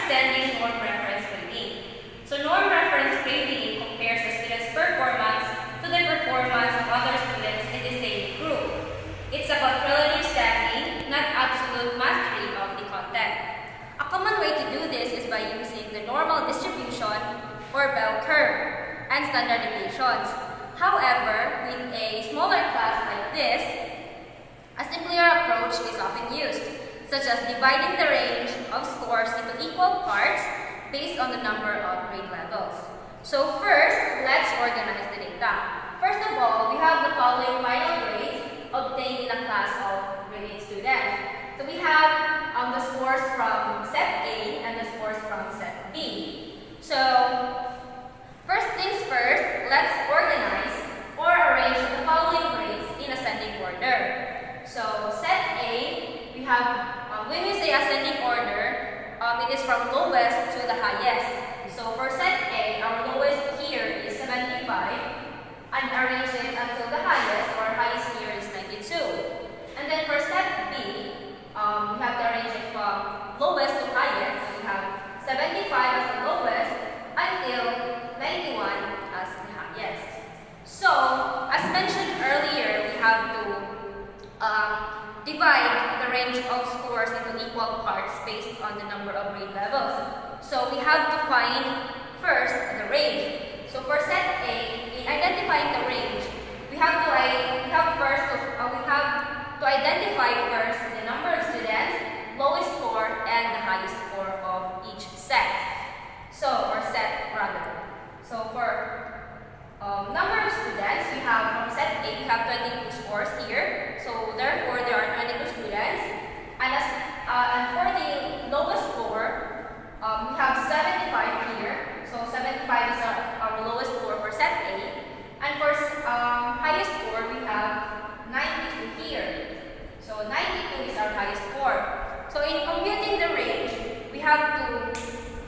understanding norm reference grading. So norm reference grading compares the student's performance to the performance of other students in the same group. It's about relative standing, not absolute mastery of the content. A common way to do this is by using the normal distribution or bell curve and standard deviations. However, with a smaller class like this, a simpler approach is often used, such as dividing the range of scores into equal parts based on the number of grade levels. So first, let's organize the data. First of all, we have the following final grades obtained in a class of grade 8 students. So we have the scores from set A and the scores from set B. So first things first, let's organize or arrange the following grades in ascending order. So set A, we have, when we say ascending order, it is from lowest to the highest. So for set A, our lowest here is 75, and arrange it until the highest, or highest here is 92. And then for set B, we have to arrange it from lowest to highest. So we have 75 as the lowest until 91 as the highest. So, as mentioned earlier, we have to divide the range of scores into equal parts based on the number of grade levels. So, we have to find first the range. So, for set A, in identifying the range, we have to identify first the number of students, lowest score, and the highest score of each set. So, or set rather. So, for number of students, we have from set A, we have 22 scores here. So therefore, there are 22 students. And for the lowest score, we have 75 here. So 75 is our lowest score for set A. And for highest score, we have 92 here. So 92 is our highest score. So in computing the range, we have to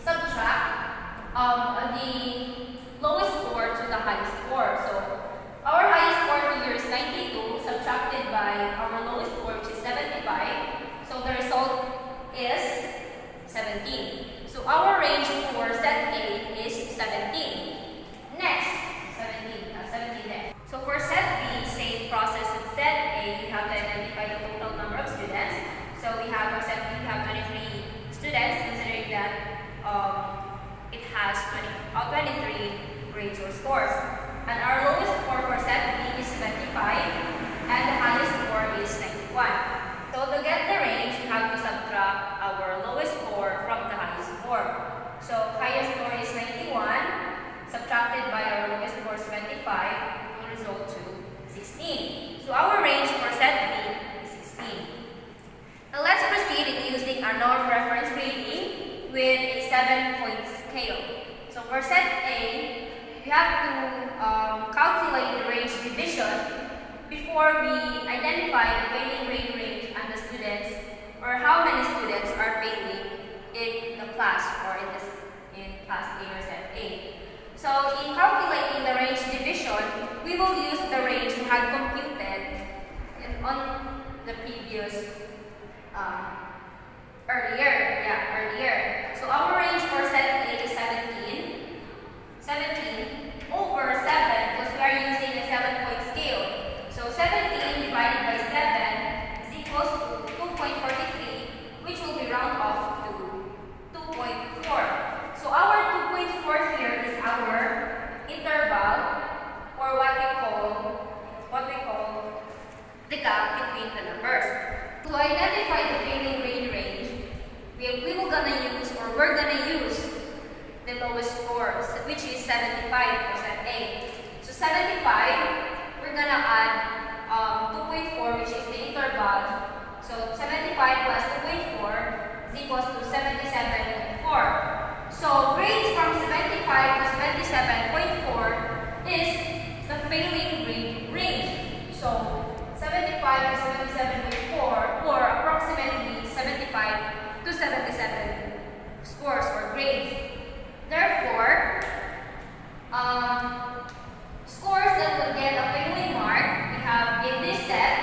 subtract the lowest score to the highest score. So our highest score here is 92 subtracted by our lowest score, which is 75. So the result is 17. So our range for set A is 17. Next, 17 next. So for set B, same process with set A, we have to identify the total number of students. So we have for set B, we have 23 students, considering that it has 23 grades or scores. And our lowest score for set B is 75 and the highest score is 91. So to get the range, we have to subtract our lowest score from the highest score. So highest score is 91 subtracted by our lowest score is 25 will result to 16. So our range for set B is 16. Now let's proceed in using our norm reference grading with a 7-point scale. So for set A, we have to calculate the range division before we identify the failing grade range and the students, or how many students are failing in the class or in class A or set A. So in calculating the range division, we will use the range we had computed on the previous earlier. So our range for set A is 17 over 7, because we are using a 7-point scale. So 17 divided by 7 is equals to 2.43, which will be round off to 2.4. So our 2.4 here is our interval, or what we call the gap between the numbers. To identify the failing grade range, we're gonna use the lowest score, which is 75 for set A. So 75, we're gonna add 2.4, which is the interval. So 75 plus 2.4 is equals to 77.4. So grades from 75 to 77.4 is the failing grade range. So 75 to 77.4, or approximately 75 to 77 scores or grades. Therefore, scores that will get a failing mark, we have in this set,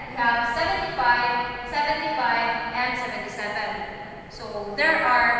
we have 75, 75, and 77. So there are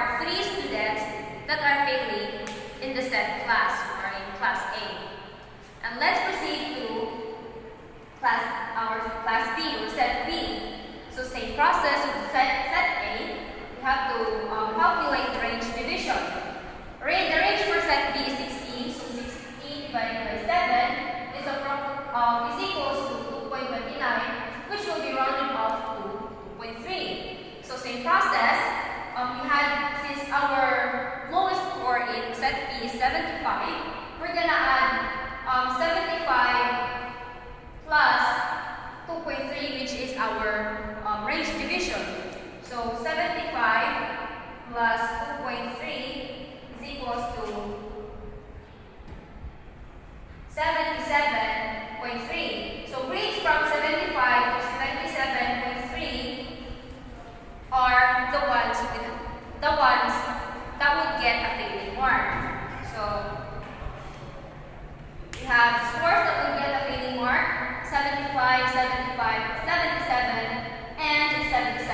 We have scores that will get a failing mark: 75, 75, 77, and 77.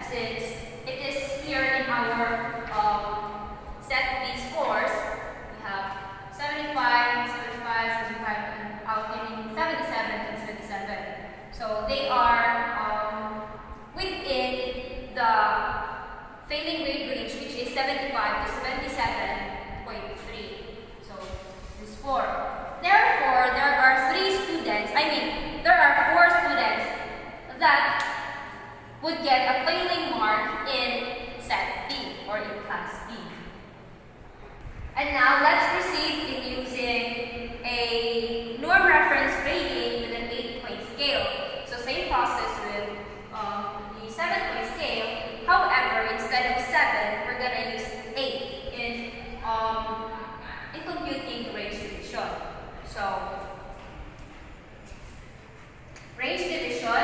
Since it is here in our set B scores, we have 75, 75, 75, and I mean 77 and 77. So they are within the failing grade range, which is 75 to 77.3. So this is 4. Therefore, there are 4 students that would get a failing mark in set B or in class B. And now let's proceed in using a norm reference grading with an 8-point scale. So same process with the 7-point scale. However, instead of 7, we're gonna use 8 in computing the range division. So range division,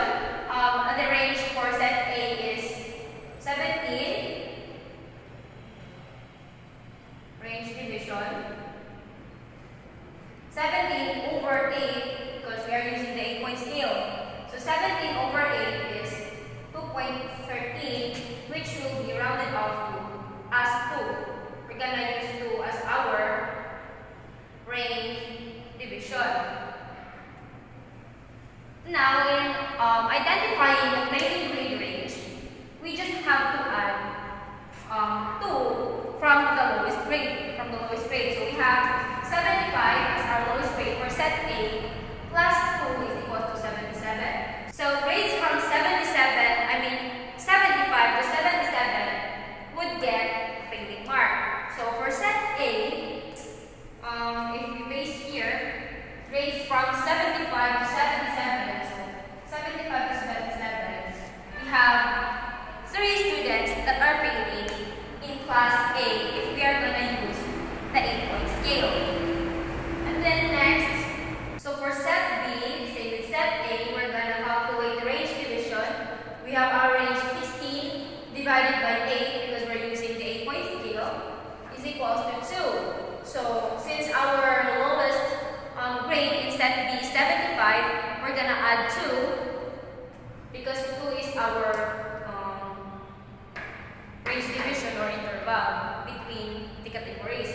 the range for set A is 17. Range division 17 over 8, because we are using the 8-point scale. So 17 over 8 is 2.13, which will be rounded off to as 2. We're gonna use 2 as our range division. Now, in identifying the failing grade range, we just have to add 2 from the lowest grade. So we have 75 as our lowest grade for set A, plus 2 is equal to 77. So grades from 75 to 77 would get a failing mark. So for set A, if we base here, grades from 75 to 77, so 75 to 77, we have 3 students that are failing in class A if we are going to use the 8-point scale. And then next, so for set B, say with set A, we're going to calculate the range division. We have our range 16 divided by 8, because we're using the 8-point scale, is equals to 2. So since our lowest grade in set B is 75, we're going to add 2, because 2 is our range division or interval between the categories.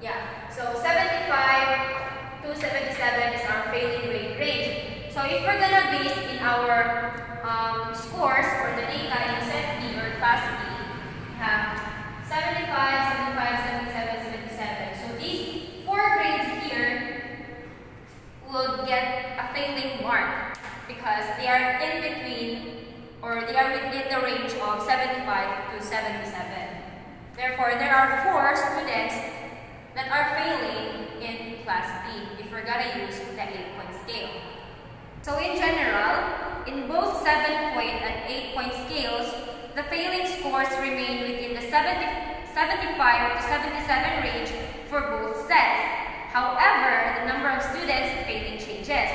Yeah, so 75 to 77 is our failing grade range. So if we're gonna base in our scores for the data in set B or class B, we have 75, 75, 77, 77. So these 4 grades here will get a failing mark because they are in between, or they are within the range of 75 to 77. Therefore, there are 4 students that are failing in class B if we're gonna use the 8-point scale. So in general, in both 7-point and 8-point scales, the failing scores remain within the 75 to 77 range for both sets. However, the number of students failing changes.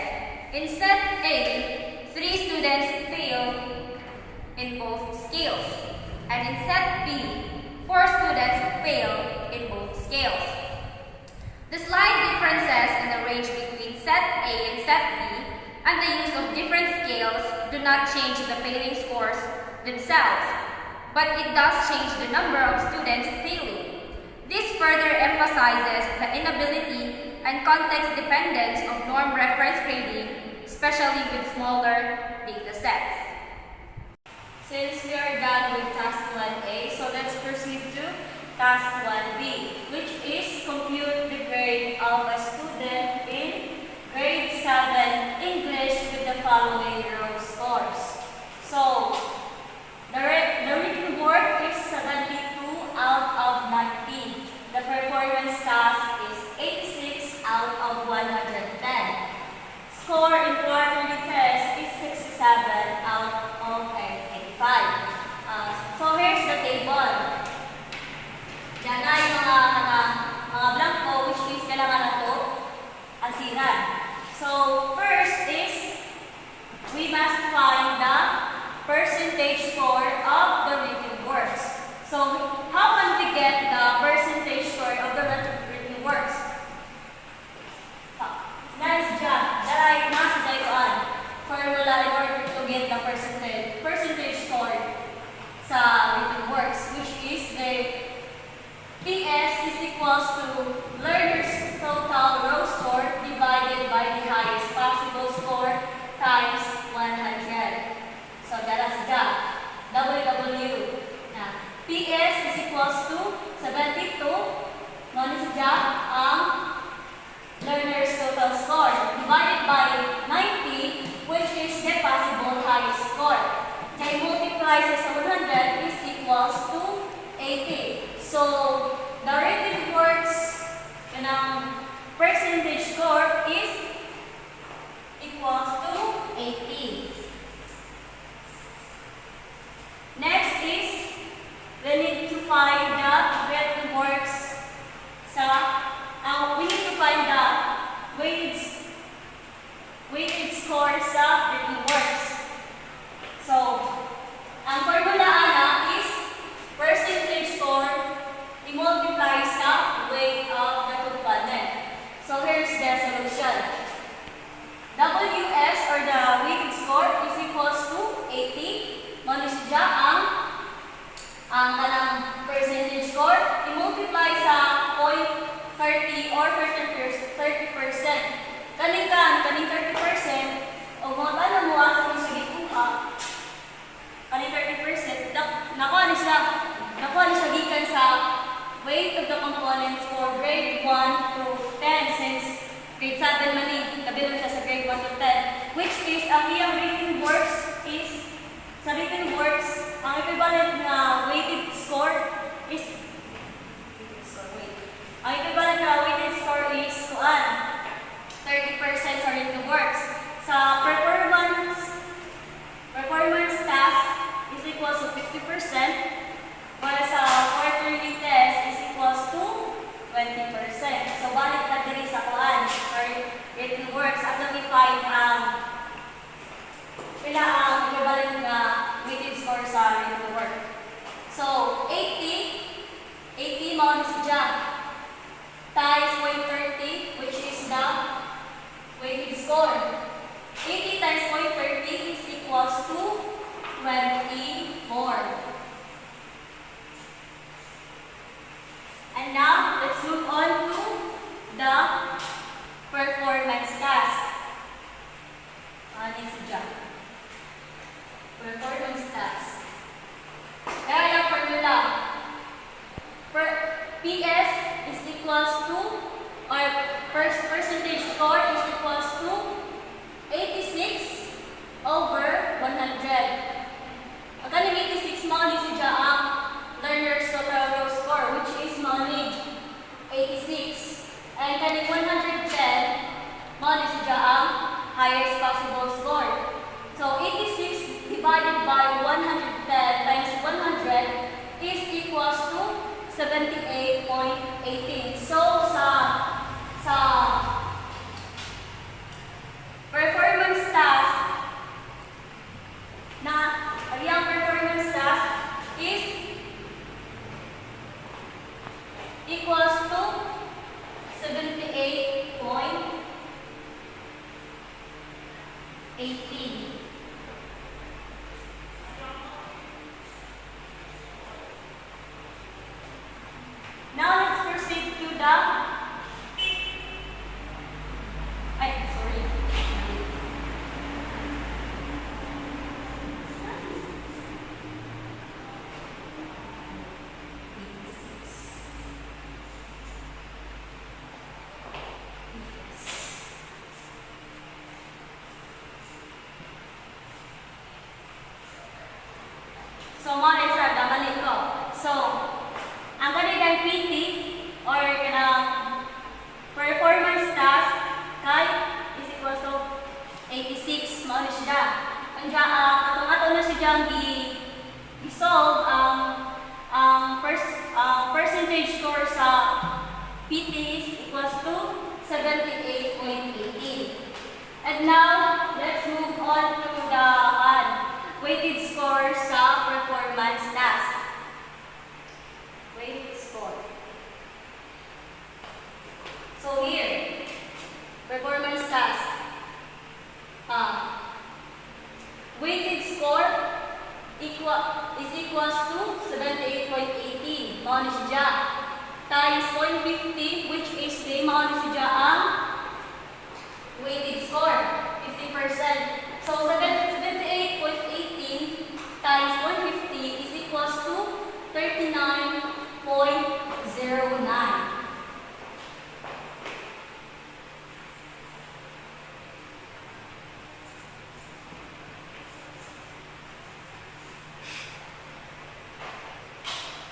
In set A, 3 students fail in both scales. And in set B, 4 students fail in both scales. The slight differences in the range between set A and set B and the use of different scales do not change the failing scores themselves, but it does change the number of students failing. This further emphasizes the inability and context dependence of norm reference grading, especially with smaller data sets. Since we are done with task 1A, so let's proceed to task 1B, which is compute the grade of a student in grade 7 English with the following row scores. So, the written work is 72 out of 90. The performance task is 86 out of 110. Score in quarterly test is 67 out of 85. So here's the table. Diyan na yung mga blanco, which means kailangan na ito asiran. So first is, we must find the percentage score of the written works. So how can we get the percentage score of the written works? equals to learner's total row score divided by the highest possible score times 100. So that is the WW. Now, PS is equals to 72 minus the learner's total score divided by 90, which is the possible highest score. Then multiply sa 100 is equals to 80. So, the rated works percentage score is equals to 80. Next is, we need to find the rated works we need to find the weighted score sa rated works. So, ang formula is percentage score i-multiply sa weight of the component. So here's the solution. WS or the weighted score is equals to 80 minus dya ang kanang percentage score i-multiply sa 0.30 or 30%. Kaning 30% o mga tanong mo sa sa gikuha kaning 30% nakuha ni siya gikan sa weight of the components for grade 1 to 10 since grade 7 man kabilang siya sa grade 1 to 10, which is ang iyang rating works is sa rating works ang equivalent na weighted score is ang equivalent na weighted score is 30% sa rating works. Sa performance task is equals to 50%, while sa quarterly test is equals to 20%. So, balik na diri sa rating works at i-find pila ang equivalent na weighted score sa rating work. So, 80 minus dyan times 0.30, which is the weighted score. 80 times 0.30 is equals to 24. And now, let's move on to the performance task. This is dyan. Performance task. Kaya yung formula. PS is equals to, or percentage score is equals to 86 over 100. Ang kaning 86 mo ni siya ang learner's total row score, which is mo ni 86. And kaning 110 mo ni siya ang highest possible score. So 86 divided by 110 times 100 is equals to 78.18. So sa performance task na ang performance task is equals to 78.18. Now let's proceed to the So, mga sir, damanin ko. So, ang kanilang PT or performance task kay is equal to 86 mo na siya. Atong na siya i-solve ang percentage score sa PT is equals to 78.18. And now, let's move on to the weighted score sa performance task. Weighted score. So here, performance task. Weighted score is equals to 78.18. Mo ni siya. times 0.50, which is the amount siya ang weighted score, 50%. So 78.18 times 150 is equals to 39.09.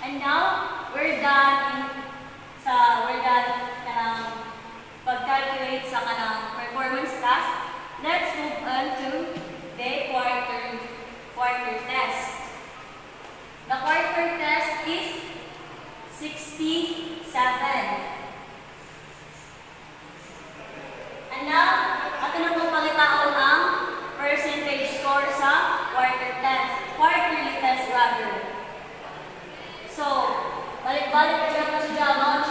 And now, we're done kanang pag-calculate sa kanang performance task. Let's move on to the quarter test. The quarter test is 67. And now, ato na pong pangitaon ang percentage score sa quarterly test rather. So, balik-balik siya pa siya ang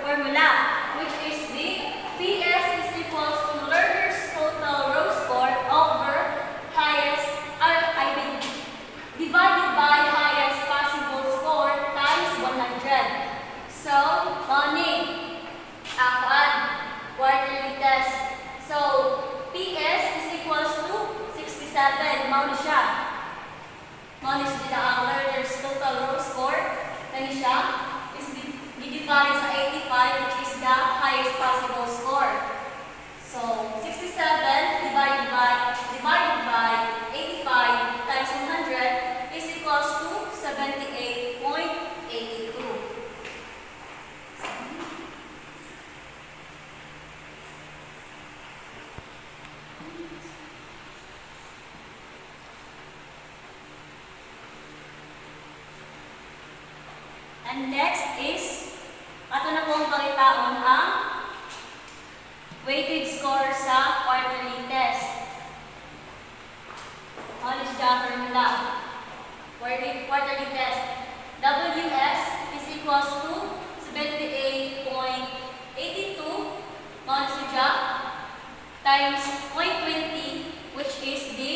formula, which is the PS is equals to learner's total row score over divided by highest possible score times 100. So, ang quarterly test. So, PS is equals to 67. Mao siya. Knowledge nila ang learner's total row score. Kani siya is divided sa 85, which is the highest possible score. So, 67 divided by 85 times 100 is equals to 78.82. And next is, ato na pong pangitaon ang weighted score sa quarterly test. Knowledge data formula. Quarterly test. WS is equals to 78.82 knowledge data times 0.20, which is the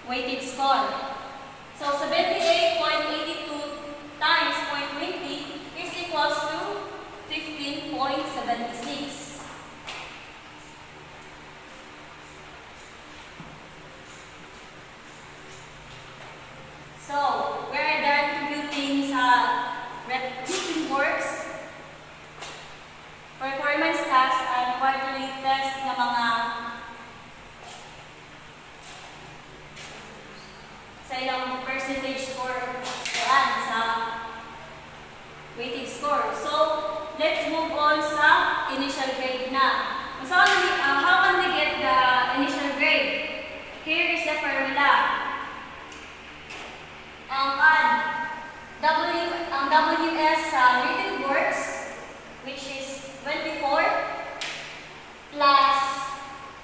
weighted score. So 78.82 times 0.20 is equals to 15.76. So, we're done computing sa written works, performance task, and quarterly test ng mga sa ilang percentage score sa weighted score. So, let's move on sa initial grade na. So, how can we get the initial grade? Here is the formula. Ang WS sa written works, which is 24, plus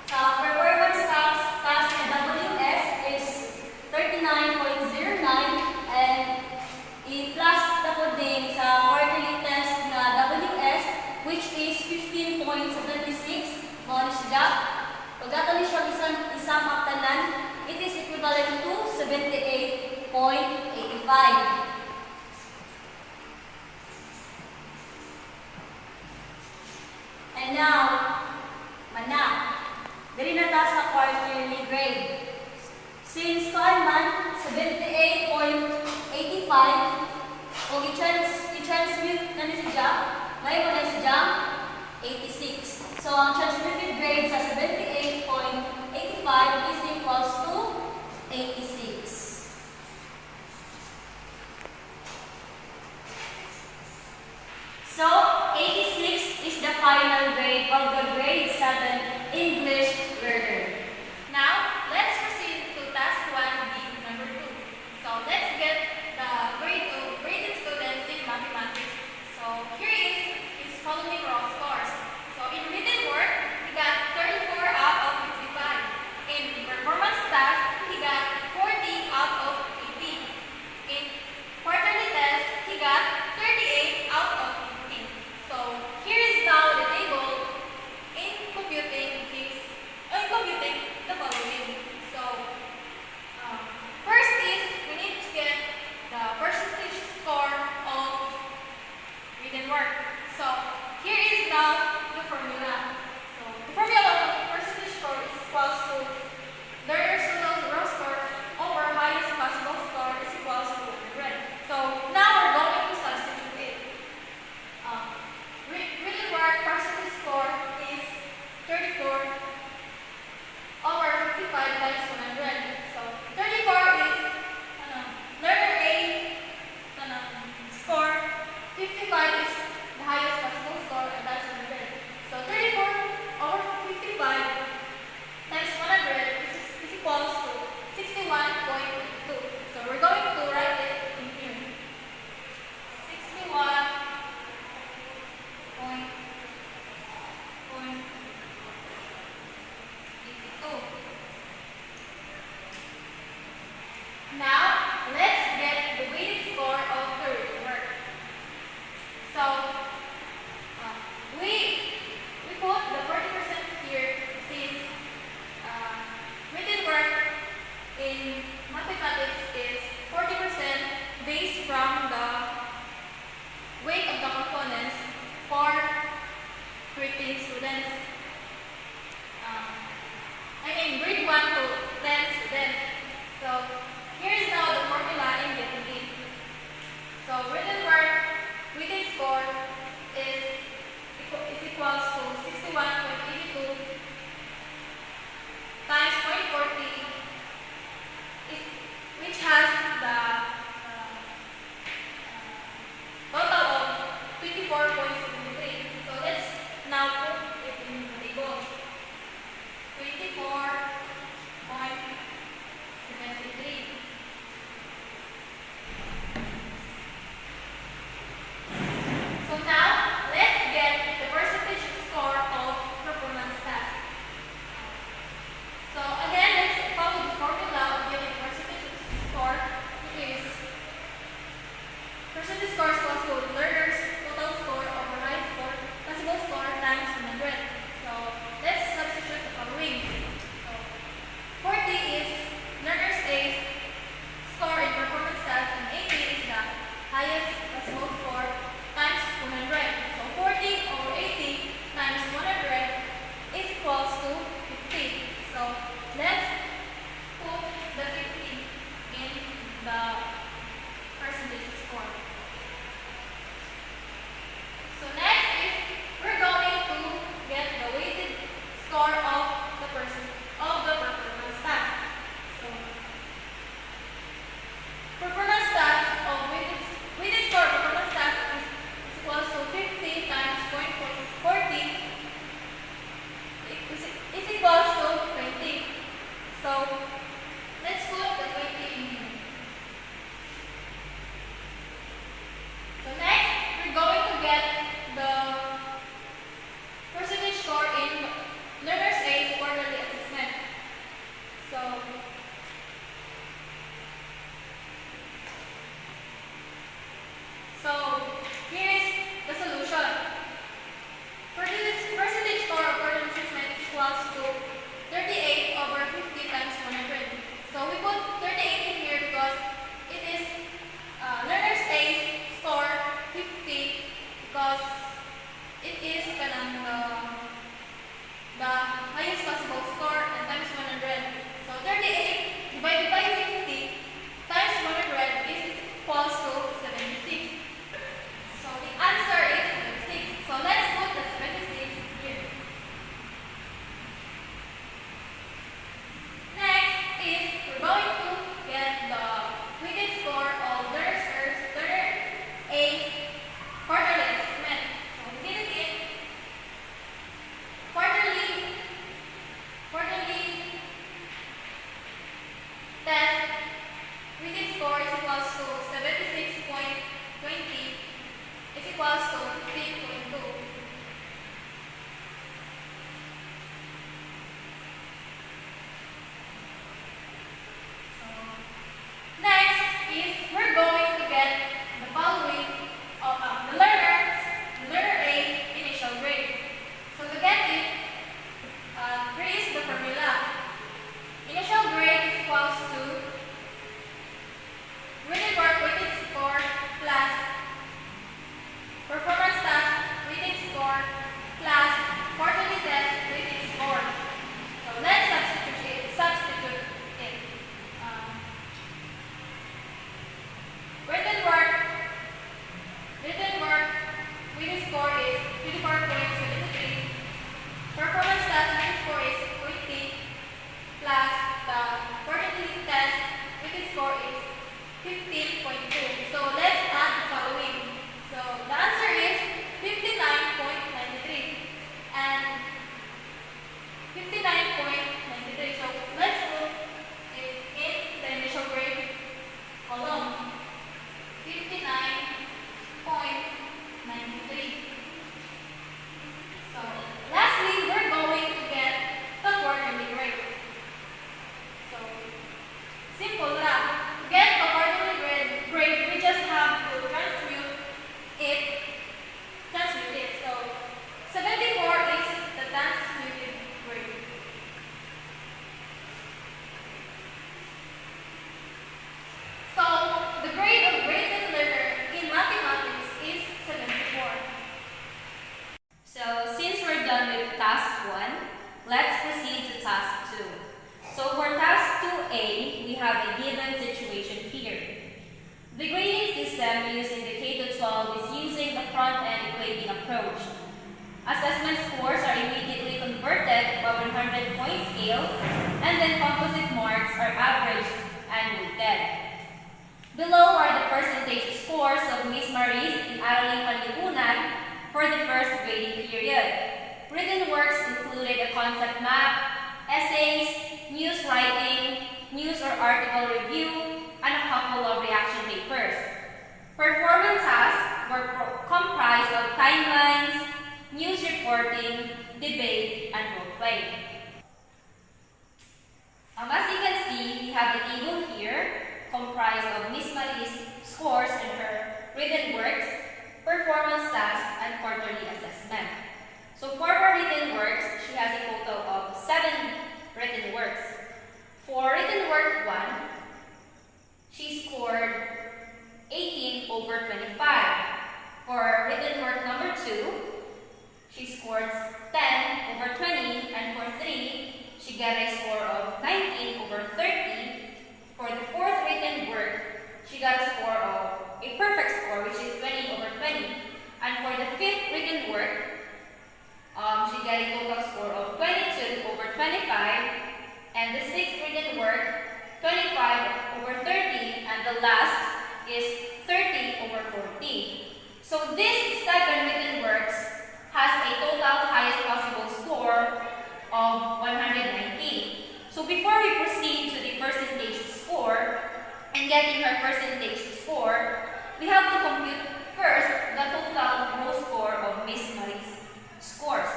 sa performance task na WS is 39.09, and i-plus tapos din sa quarterly test na WS, which is 15.76. Mga siya. Pag ato ni siya isang aktanan, it is equivalent to 78.85. And now, dali na ta sa quarterly grade. Since Kahneman, 78.85, kung i-transmute na ni siya, ngayon na siya 86. So, ang transmitted grade sa 78.85 is equals to 86. So, 86 is the final grade of the grade 7 English learner. Now, let's proceed to task 1B number 2. So, let's get the grade of graded students in mathematics. So, here is his following raw scores. So, in written work, he got 34 out of 55. In performance task, he got 40 out of 80. In quarterly test, he got 38 out of 15. So, here is now the table in computing So written work weighted score is equals to 61.82 times 0.40, which has the total of 24.73. So let's now put it in the table. 24.73. So now let's get the percentage score of performance task. So again, let's follow the formula of getting percentage score, which is percentage score is equals to learner's total score over high score possible score times 100. So let's substitute the following. So 40 is learner's A's score in performance task, and 80 is the highest possible score times 100. So 40 over 80 times 100 is equals to 50. So let's put the 50 in the percentage score. So next is we're going to get the weighted score of the performance task. So performance task of weighted score performance task is equals to 50 times 0.40 is equals to 20. So let's put the 20 in here. So next, we're going to get the percentage score in learner's A's quarterly assessment. So here is the solution. Percentage score of quarterly assessment is equals to 38 over 50 times 100. So we put 38 in here because it is learner's A's score 50 because it is the highest possible score and times 100. So 38 divided by 50 times 100 is equals to 76. So the answer is 76. So let's put the 76 here. Next is we're going to get the weighted score of learner A's quarterly assessment. So we did it in quarterly test. Weighted score is equals to 76.20 is equals to 50.2. So next is we're going to get the following of the learner A initial grade. So to get it, here is the formula. Initial grade is equals to written work weighted score plus performance task weighted score plus quarterly test weighted score. So let's substitute it. Written work weighted score is 24.73. Performance task weighted score is 20 plus the quarterly test weighted score is 15.2. So let's add the following. So the answer is 59.93 and 59.93. So let's put it in the initial grade column. 59.93. So lastly, we're going to get the quarterly grade. So simple lang. To get the quarterly grade, we just have to transmute it. So 74 is the transmuted grade. So the grade of graded learner in mathematics is 74. So since we're done with task 1, let's proceed to task 2. So for task 2A, we have a given situation here. The grading system used in the front-end equating approach. Assessment scores are immediately converted by 100-point scale, and then composite marks are averaged and weighted. Below are the percentage scores of Miss Maris in Araling Panlipunan for the first grading period. Written works included a concept map, essays, news writing, news or article review, and a couple of reaction papers. Performance tasks were comprised of timelines, news reporting, debate, and role-play. As you can see, we have a table here comprised of Miss Maris' scores in her written works, performance tasks, and quarterly assessment. So for her written works, she has a total of 7 written works. For written work 1, she scored 18 over 25. For written work number 2, she scored 10 over 20, and for 3, she got a score of 19 over 30. For the fourth written work, she got a score of a perfect score, which is 20 over 20. And for the fifth written work, she got a total score of 22 over 25. And the sixth written work, 25 over 30. And the last is 30 over 40. So these 7 written works has a total highest possible score of 119. So before we proceed to the percentage score and getting her percentage score, we have to compute first the total row score of Miss Maris' scores.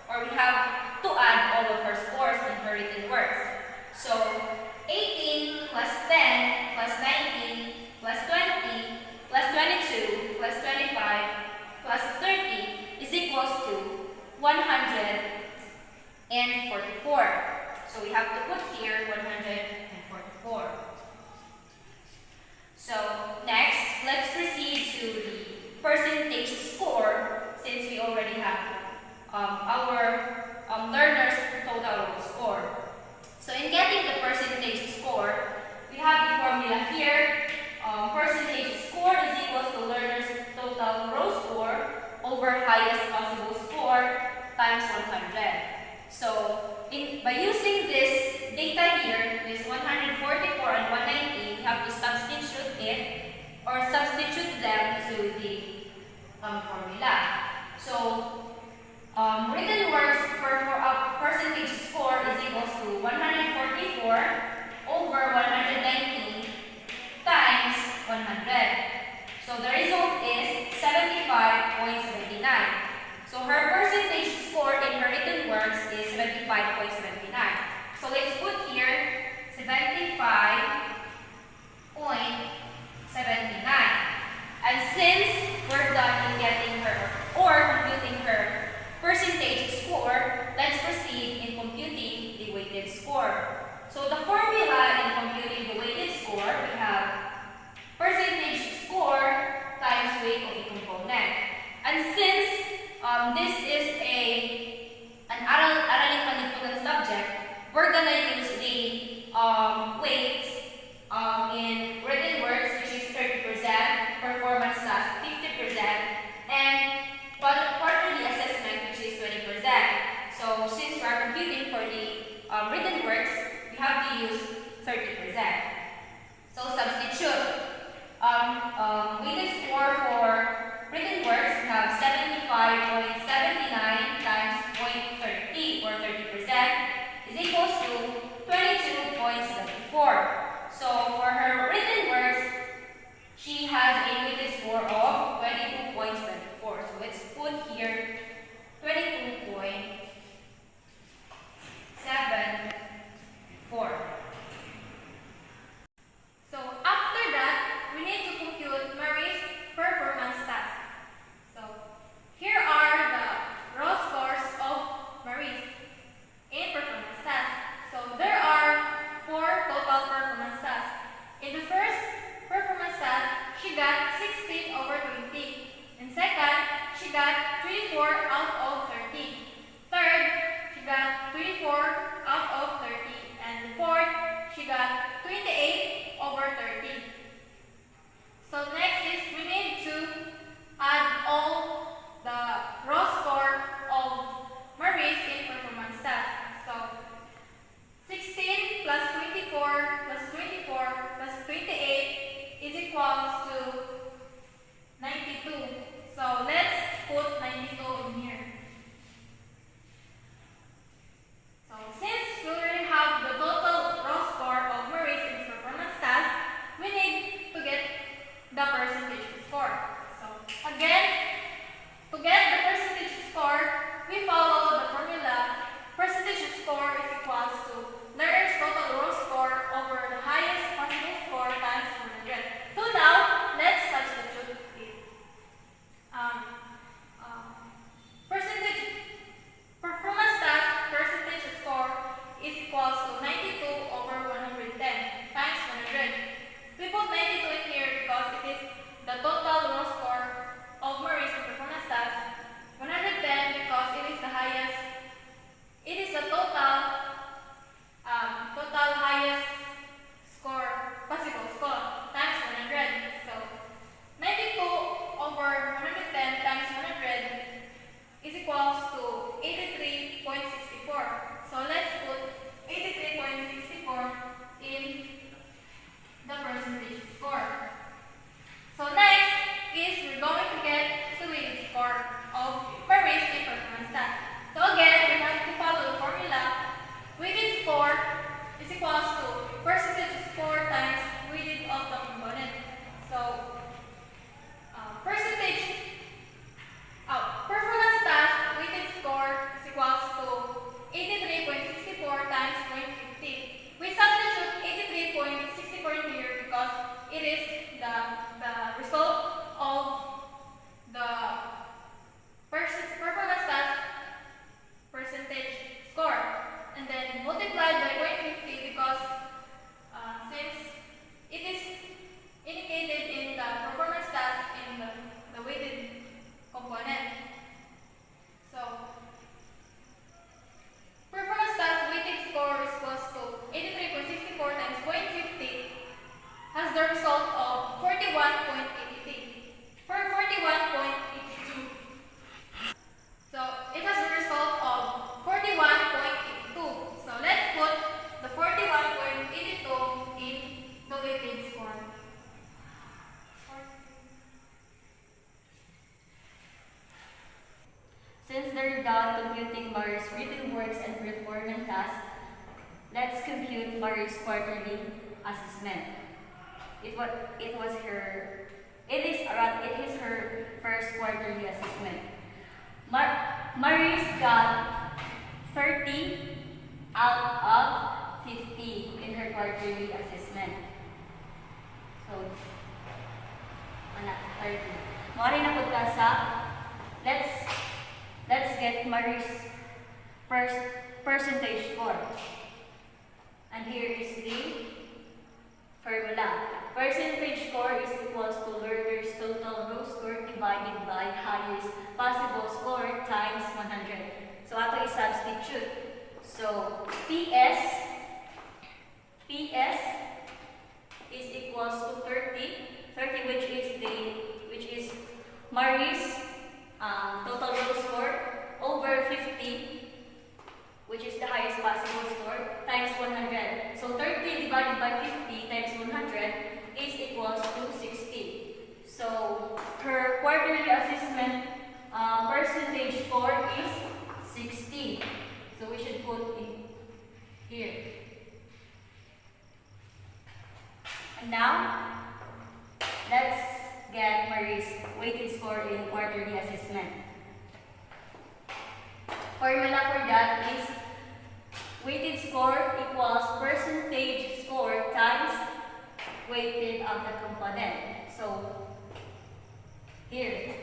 Or we have to add all of her scores in her written works. So 18 plus 10 plus 19 plus 20 plus 22 plus 25 plus 30 is equals to 144. So we have to put here 144. So next, let's proceed to the percentage score, since we already have our learner's total score. So in getting the percentage score, we have the formula here. Percentage score is equal to learner's total row score over highest possible score times 100. So by using this data here, this 144 and 119, we have to substitute it or substitute them to the formula. So written works percentage score is equal to 144 over 119 times 100. So the result is 75.79. So her percentage score in her written works is 75.79. So let's put here 75.79. And since we're done in getting her or computing her percentage score, let's proceed in computing the weighted score. So the formula in computing the weighted score, we have percentage score times weight of the component. And since this is an Araling Panlipunan subject, we're gonna use the weights in written works, which is 30%, performance task 50%, and quarterly assessment, which is 20%. So since we are computing for the written works, we have to use 30%. So substitute. Weighted score for written works, we have 75.79 times 0.30 or 30% is equals to 22.74. So for her written works, she has a weighted score of 22.74. So let's put here 22.74. So after that, we need to compute Maris' performance task. So here are the raw scores of Maris in performance task. So there are 4 total performance tasks. In the first performance task, she got 16 over 20. In second, she got 24 out of 30. Third, she got 24 out of 30. And fourth, she got 28 over 30. So next is we need to add all we're done computing Marie's written works and performance tasks, let's compute Marie's quarterly assessment. It is her first quarterly assessment. Marie's got 30 out of 50 in her quarterly assessment. So, 30. Mari na po ka sa, let's get Marie's first percentage score. And here is the formula. Percentage score is equals to learner's total row score divided by highest possible score times 100. So ato i-substitute. So PS is equals to 30 which is Marie's total row score over 50, which is the highest possible score, times 100. So 30 divided by 50 times 100 is equals to 60. So her quarterly assessment percentage score is 60. So we should put it here. And now, let's get Marie's weighted score in quarterly assessment. Formula for that is weighted score equals percentage score times weighted of the component. So here,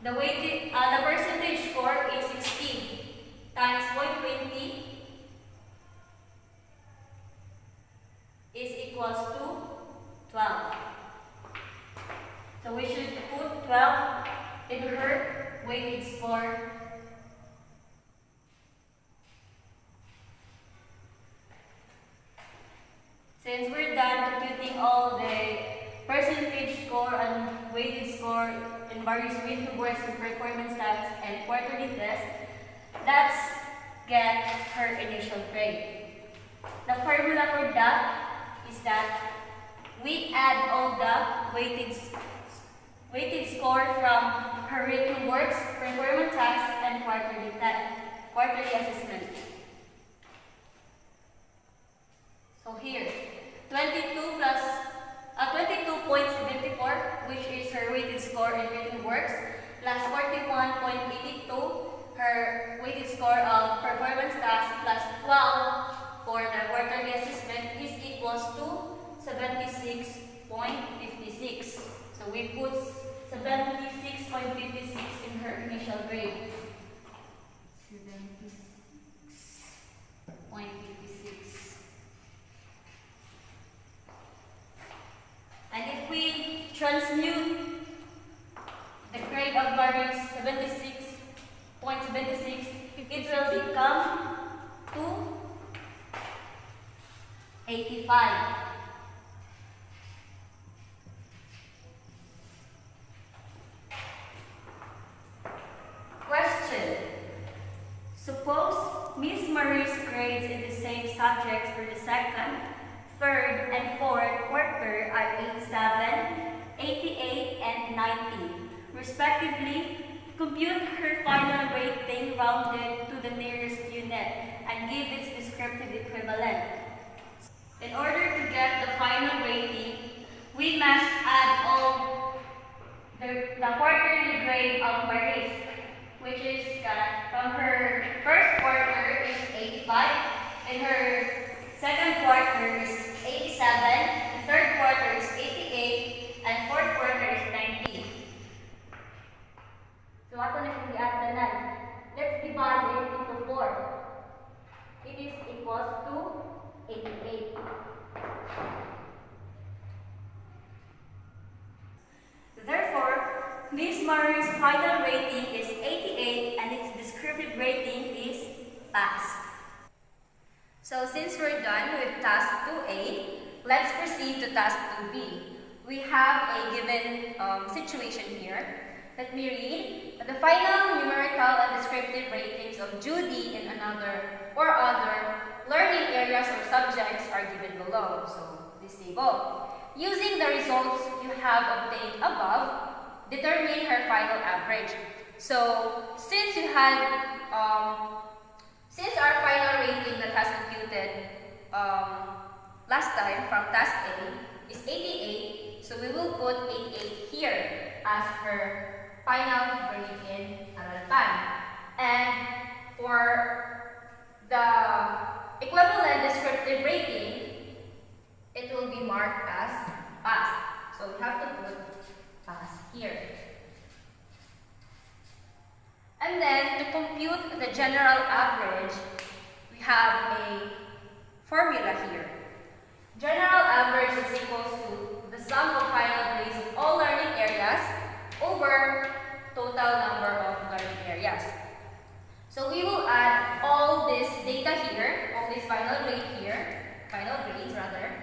the percentage score is 16 times 120 is equals to 12. So we should put 12 in her weighted score. Since we're done computing all the percentage score and weighted score in various written works and performance tasks and quarterly tests, let's get her initial grade. The formula for that is that we add all the weighted score from her written works, performance tasks, and quarterly assessment. So here, 22.74, which is her weighted score in written works, plus 41.82, her weighted score of performance tasks, plus 12 for the quarterly assessment is equals to 76.56. So we put 76.56 in her initial grade. 76.56. And if we transmute the grade of Marie's 76.76, it will become 85. Question. Suppose Miss Marie's grades in the same subjects for the second, third, and fourth quarter are 87, 88, and 90, respectively. Compute her final rating rounded to the nearest unit and give its descriptive equivalent. In order to get the final rating, we must add all the quarterly grade of Marie's, which is from her first quarter is 85, and her second quarter is 87, the third quarter is 88, and fourth quarter is 90. So ato na siyang giatanan. Let's divide it into 4. It is equals to 88. Therefore, Miss Marie's final rating is 88 and its descriptive rating is pass. So since we're done with task 2A, let's proceed to task 2B. We have a given situation here. Let me read. The final numerical and descriptive ratings of Judy in another or other learning areas or subjects are given below. So this table. Using the results you have obtained above, determine her final average. So since you had since our final rating that has computed last time from task A is 88, so we will put 88 here as her final grade in Aralpan. And for the equivalent descriptive rating, it will be marked as pass. So we have to put pass here. And then to compute the general average, we have a formula here. General average is equals to the sum of final grades of all learning areas over total number of learning areas. So we will add all this data here, all this final grade here, final grades rather.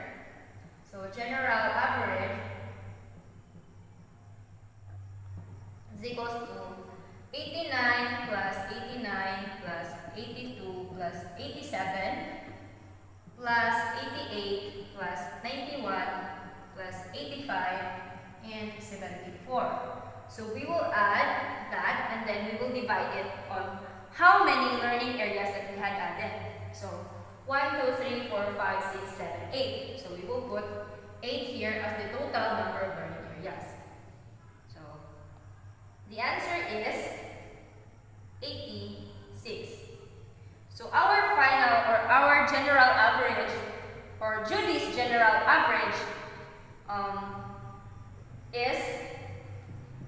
So general average is equals to 89 plus 89 plus 82 plus 87 plus 88 plus 91 plus 85 and 74. So we will add that and then we will divide it on how many learning areas that we had added. So 1, 2, 3, 4, 5, 6, 7, 8. So we will put 8 here as the total number of learning areas. So the answer is 86. So our final or our general average or Judy's general average is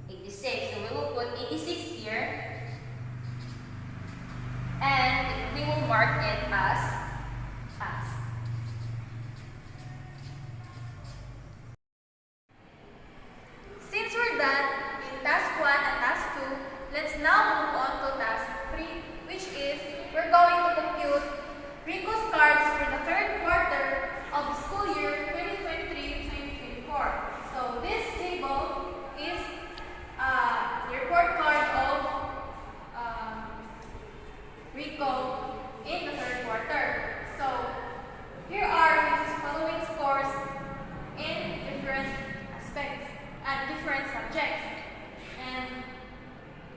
86. So we will put 86 here and we will mark it as pass. Since we're done in task 1 and task 2, let's now move on to task 3, which is we're going to compute Rico's cards for the third quarter of the school year 2023-2024. So this table is the report card of Rico in the third quarter. So here are his following scores in different aspects and different subjects. And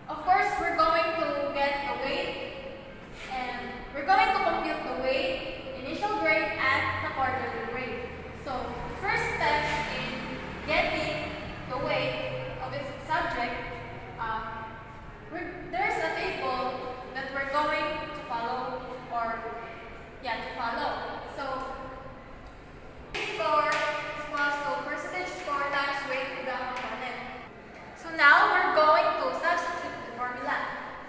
of course, we're going to get the weight and we're going to compute the weight, initial grade, and the quarterly grade. So the first step in getting the weight of its subject, there's a table that we're going to follow So score is equals to percentage score times weight of the component. So now we're going to substitute the formula.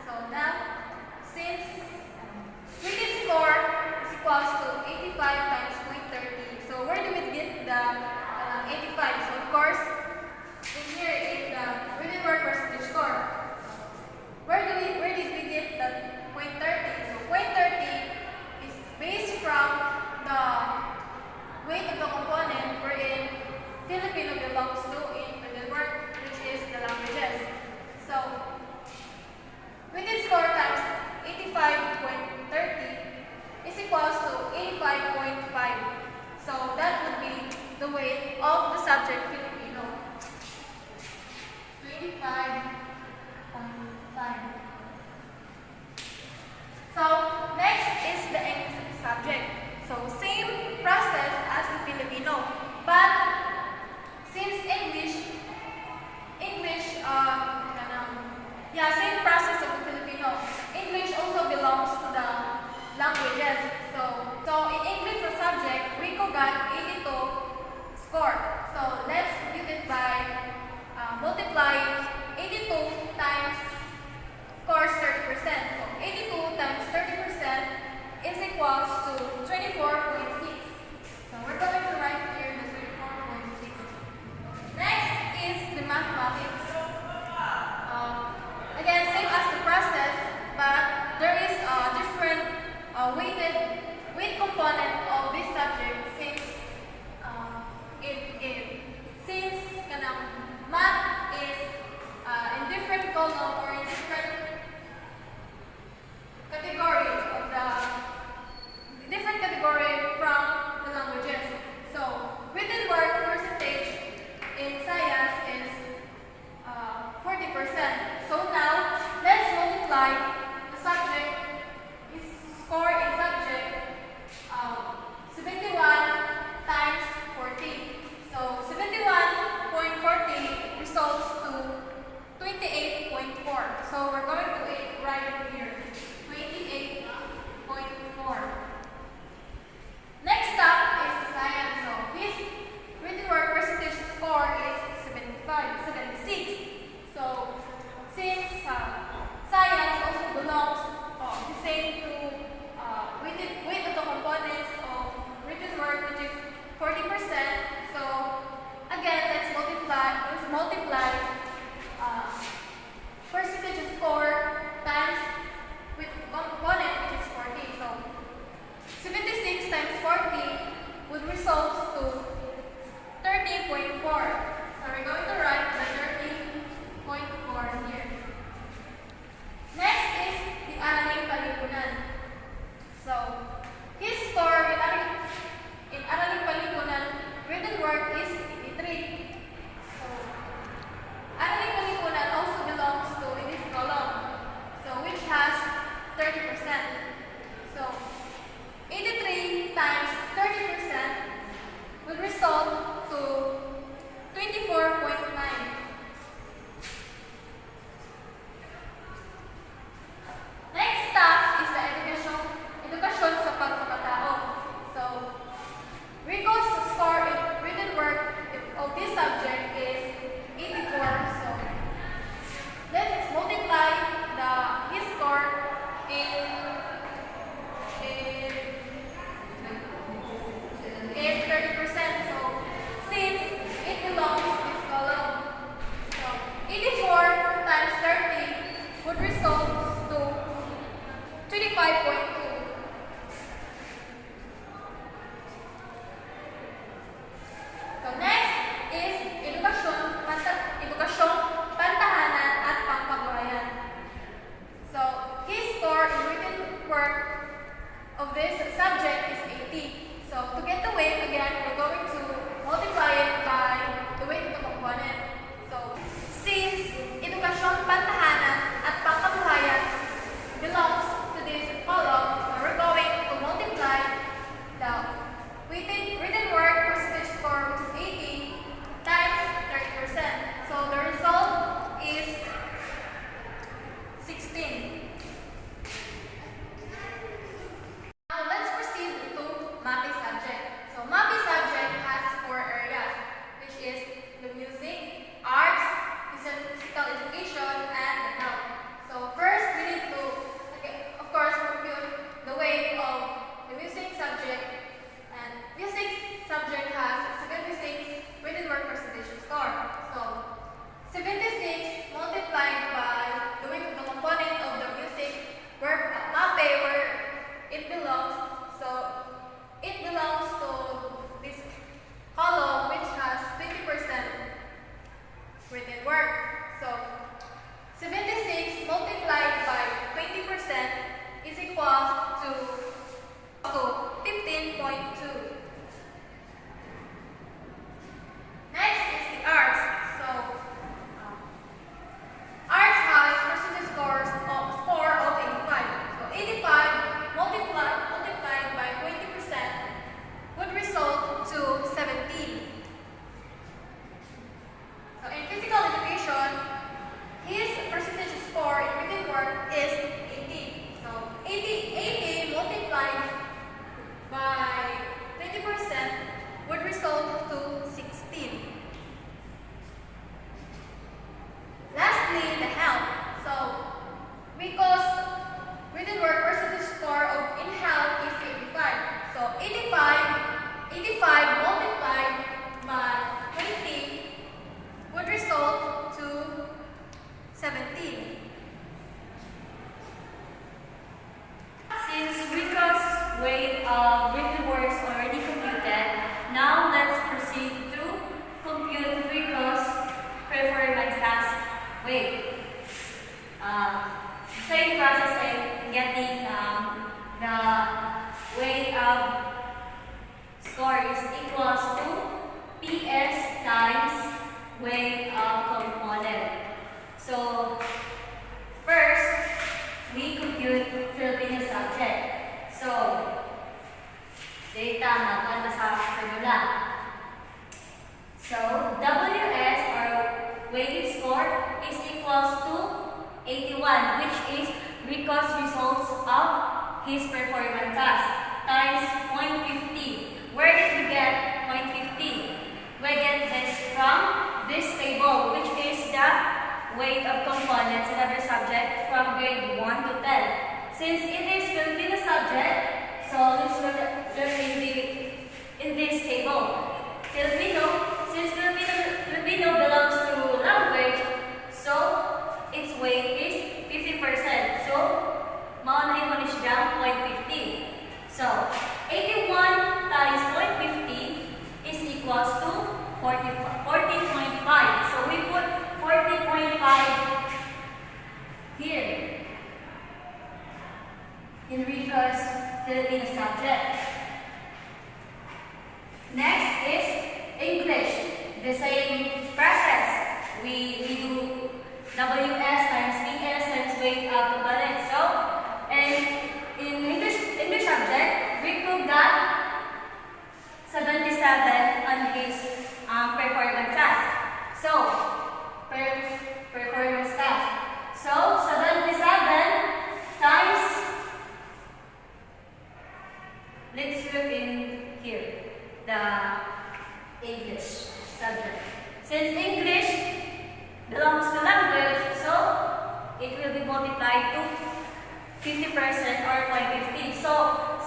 So now, since weighted score is equals to 85 times 0.30, so where do we get the 85? So of course, in here in the weighted work percentage score, where did we get the 0.30? So 0.30 is based from the weight of the component wherein Filipino belongs to in weighted work, which is the languages. So weighted score times 85.30 is equals to 85.5. So that would be the weight of the subject Filipino. 25.5. So next is the English subject. So same process as the Filipino, but since same process of the Filipino. English also belongs to the languages. So in English the subject, Rico got 82 score. So let's compute it by multiplying 82 times, of course, 30%. So 82 times 30% is equals to 24.6. So we're going to write here the 24.6. Next is the mathematics. Again, same as the process, but there is a different weight component of this subject since math is in different column or in different categories of the different category from the languages. So written word percentage in science is 40%. So now 76. So, since science also belongs the same to weight of the components of written work, which is 40%. So, again, let's multiply percentage score times with component, which is 40. So, 76 times 40 would result to 30.4. So we're going to write the 30.4 here. Next is the Araling Palipunan. So his score in Araling Palipunan written work is 83. So Araling Palipunan also belongs to this column, so which has 30%. So 83 times 30% will result to 24.9. Next step is the edukasyon sa pagkakatao. So, Rico's score in written work of this subject is 84. So, let's multiply his score in 30%. So, since it belongs to this column, so 84 times 30 would result to 25.2. So next is edukasyong pantahanan at pangkabuhayan. So his score in written work of this subject is 80. So to get the weight, again, we're going to multiply it by the weight of the component. So since edukasyong pantahanan at pangkabuhayan belongs to this column, so we're going to multiply the written work percentage score, which is 80, times 30%. So the result is 16. Now let's proceed to MAPE subject. So MAPE subject has 4 areas, which is the music, arts, physical education, and the health. So first we need to, of course, compute the weight of the music subject. And music subject has 76 written work percentage score. So 76 multiplied by the weight of the component of the music work MAPE, where it belongs. So it belongs to this column, which has 20% written work. So 76 multiplied by 20% is equals to 15.2. Next is the arts. So arts has percentage score of 85. So 85 multiplied by 20% would result to 17. So in physical education, his percentage score in written work is 80. So 80 multiplied by 20% would result to 16. Lastly, the health. So because written work percentage score in health is 85. So 85 multiplied by 20 would result to 17. Since Rico's weight of written works already computed, now let's proceed to compute Rico's performance task weight. Same process in getting the weight of score is equals to PS times weight of component. So first, we compute Filipino subject. So data maganda sa formula. So WS, or weighted score, is equals to 81, which is Rico's results of his performance task, times 0.50. Where did we get 0.50? We get this from this table, which is the weight of components in every subject from grade 1 to 10. Since it is Filipino subject, so let's look in this table. Since Filipino belongs to language, so its weight is 50%. So, maunahin mo ni siya 0.50. So, 81 times 0.50 is equals to 40.5. So, we put 40.5 here in Rico's Filipino subject. Next is English. The same process. We do WS times PS times weight of components. So, and in English subject, Rico got 77 on his performance task. So, performance task. So, 77 times, let's look in here, the English subject. Since English belongs to language, so it will be multiplied to 50% or 0.50. So,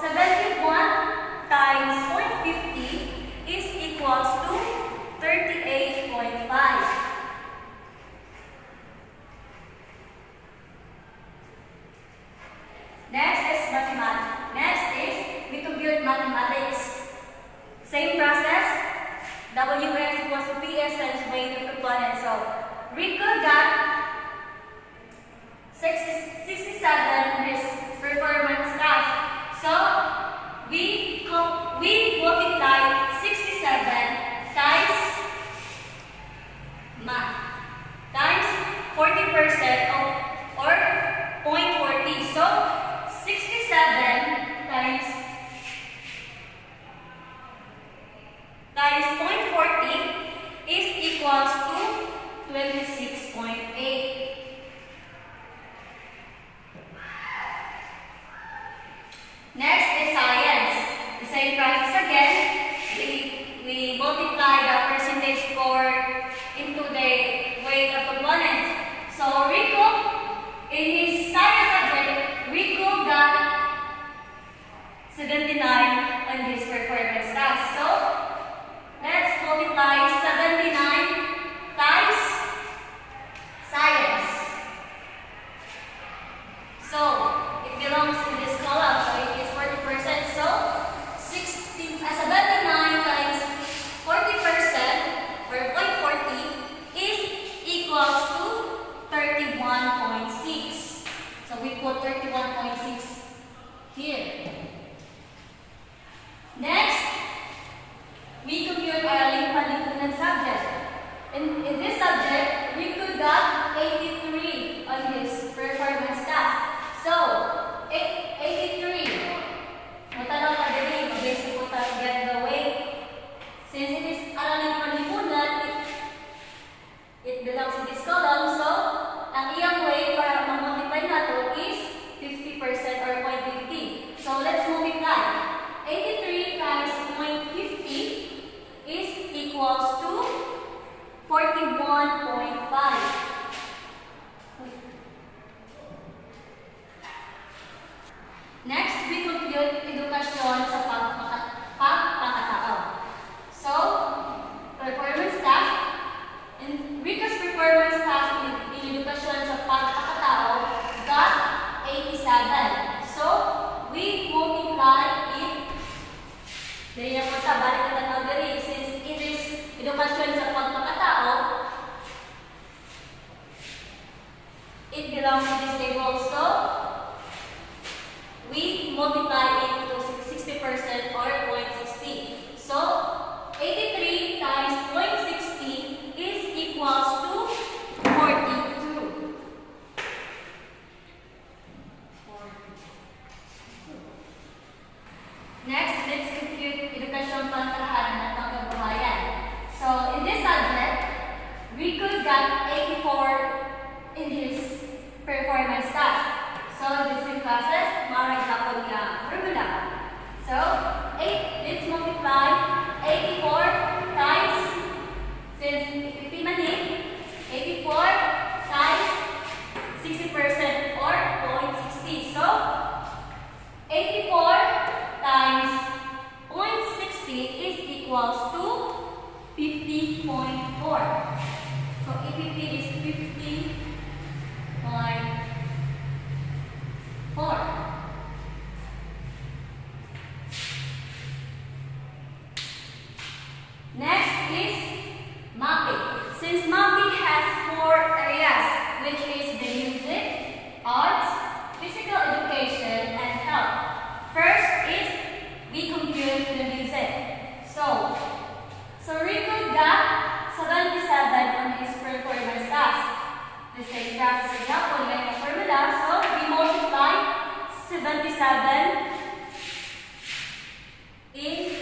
71 times 0.50 is equals to 38.5. Next is mathematics. Next is we compute mathematics. Same process. WS equals to PS times weight of components. So, Rico got 67 in his performance task. So, we multiply 67 times math times 40% or 0.40. So, 67 times 0.40 is equals to 26.8. Next is science. The same process again. We multiply the percentage score into the weight of components. So Rico, in his science subject, Rico got 79 on his performance task. So let's multiply 79 times science. So it belongs to this column, so it is 40%. So 79 times 40% or 0.40 is equals to 31.6. So we put 31.6 here. Next, we compute our limpalipunan subject. In this subject, we could got 83 on his performance task. So, 83. Matanaw ka din, mag-basic po tayo get the weight. Since it is limpalipunan, it belongs to this column. So, ang iyang weight para ma-multiply nato is 50% or 0.50. So, let's multiply. 83 times 0.50 is equals to 41.5. Next, we compute edukasyon sa pagpapakatao. So, performance task. In Rico's performance task in edukasyon sa pagpapakatao got 87. So, we multiply it. Dali na po sa balik na tanong since it is edukasyon sa pagpapakatao, it belongs to this table. So, we multiply it to 60% or 0.60. So, 83 times 0.60 is equals to 42. Next, let's compute edukasyon pangtahanan at pangkabuhayan. So, in this subject, we could got 84 in his performance task. So, this is process, maragapon nga formula. So, let's multiply 84 times, since 50 man 84 times grasa sa Japon may mga formula. So, we multiply 77 in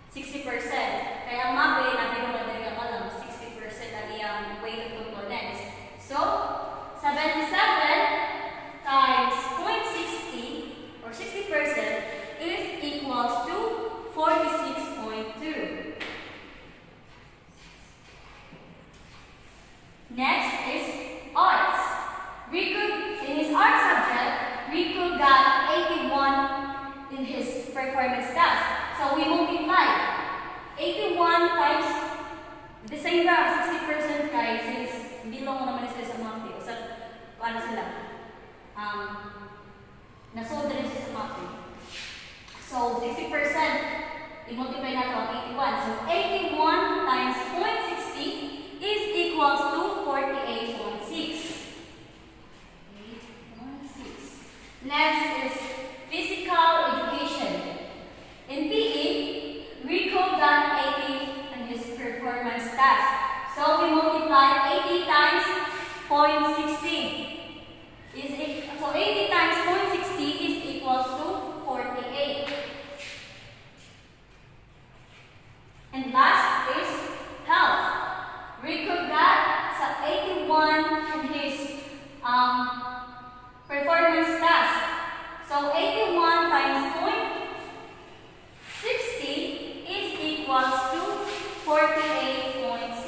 60%. Kaya ang mabe, natin yung madali ako lang, 60% ang iyang weight of components. So, 77 times 0.60 or 60% is equals to 46.2. Next is arts. Riku, in his art subject, Riku got 81 in his performance task. So we multiply 81 times the same lang, 60% kahit since hindi lang naman sila sa math. Sa paano sila? Nasolve rin siya sa math. So 60%, i-multiply natin ang 81. So 81 times 0.60 is equals to 48.6. 8.6. Next is physical education. In PE, Rico got 80 in his performance task. So we multiply 80 times 0.60. So 80 times 0.60 is equals to 48. And last is health. Rico got sa 81 in his performance task. So 81 times 0.60 is equals to 48.6.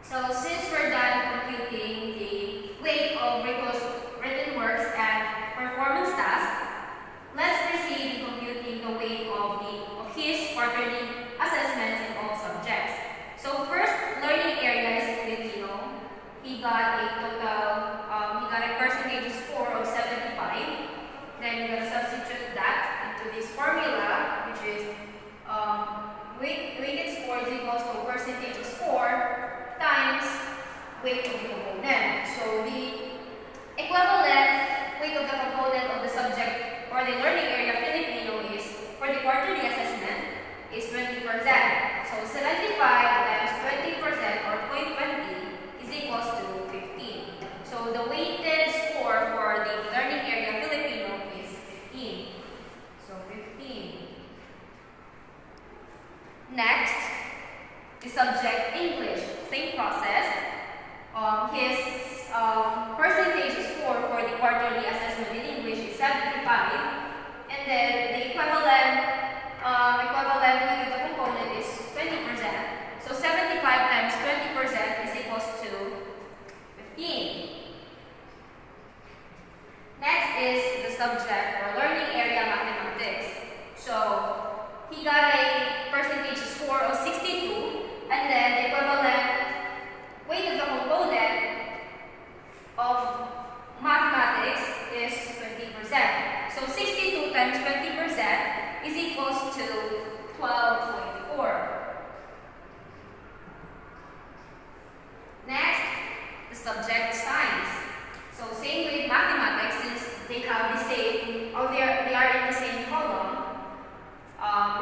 So since we're done computing the weight of Rico's written works and performance tasks, let's proceed in computing the weight of his quarterly assessments in all subjects. So first, learning area is Filipino. He got a percentage score of 75. Then you're gonna substitute that into this formula, which is weighted score is equals to percentage score times weight of the component. So the equivalent weight of the component of the subject or the learning area Filipino is, for the quarterly assessment, is 20%. So 75 times 20% or 0.20 is equals to 15. So the weighted score for the learning area Filipino is 15. So 15. Next, the subject English. Same process. His percentage score for the quarterly assessment in English is 75, and then the equivalent weight of the component is 20%. So 75 times 20% is equals to 15. Next is the subject or learning area mathematics. So he got a percentage score of 62, and then the equivalent weight of the component of mathematics is 20%. So 62 times 20% is equals to 12.4. Next, the subject science. So same with mathematics, since they have the same, or they are in the same column.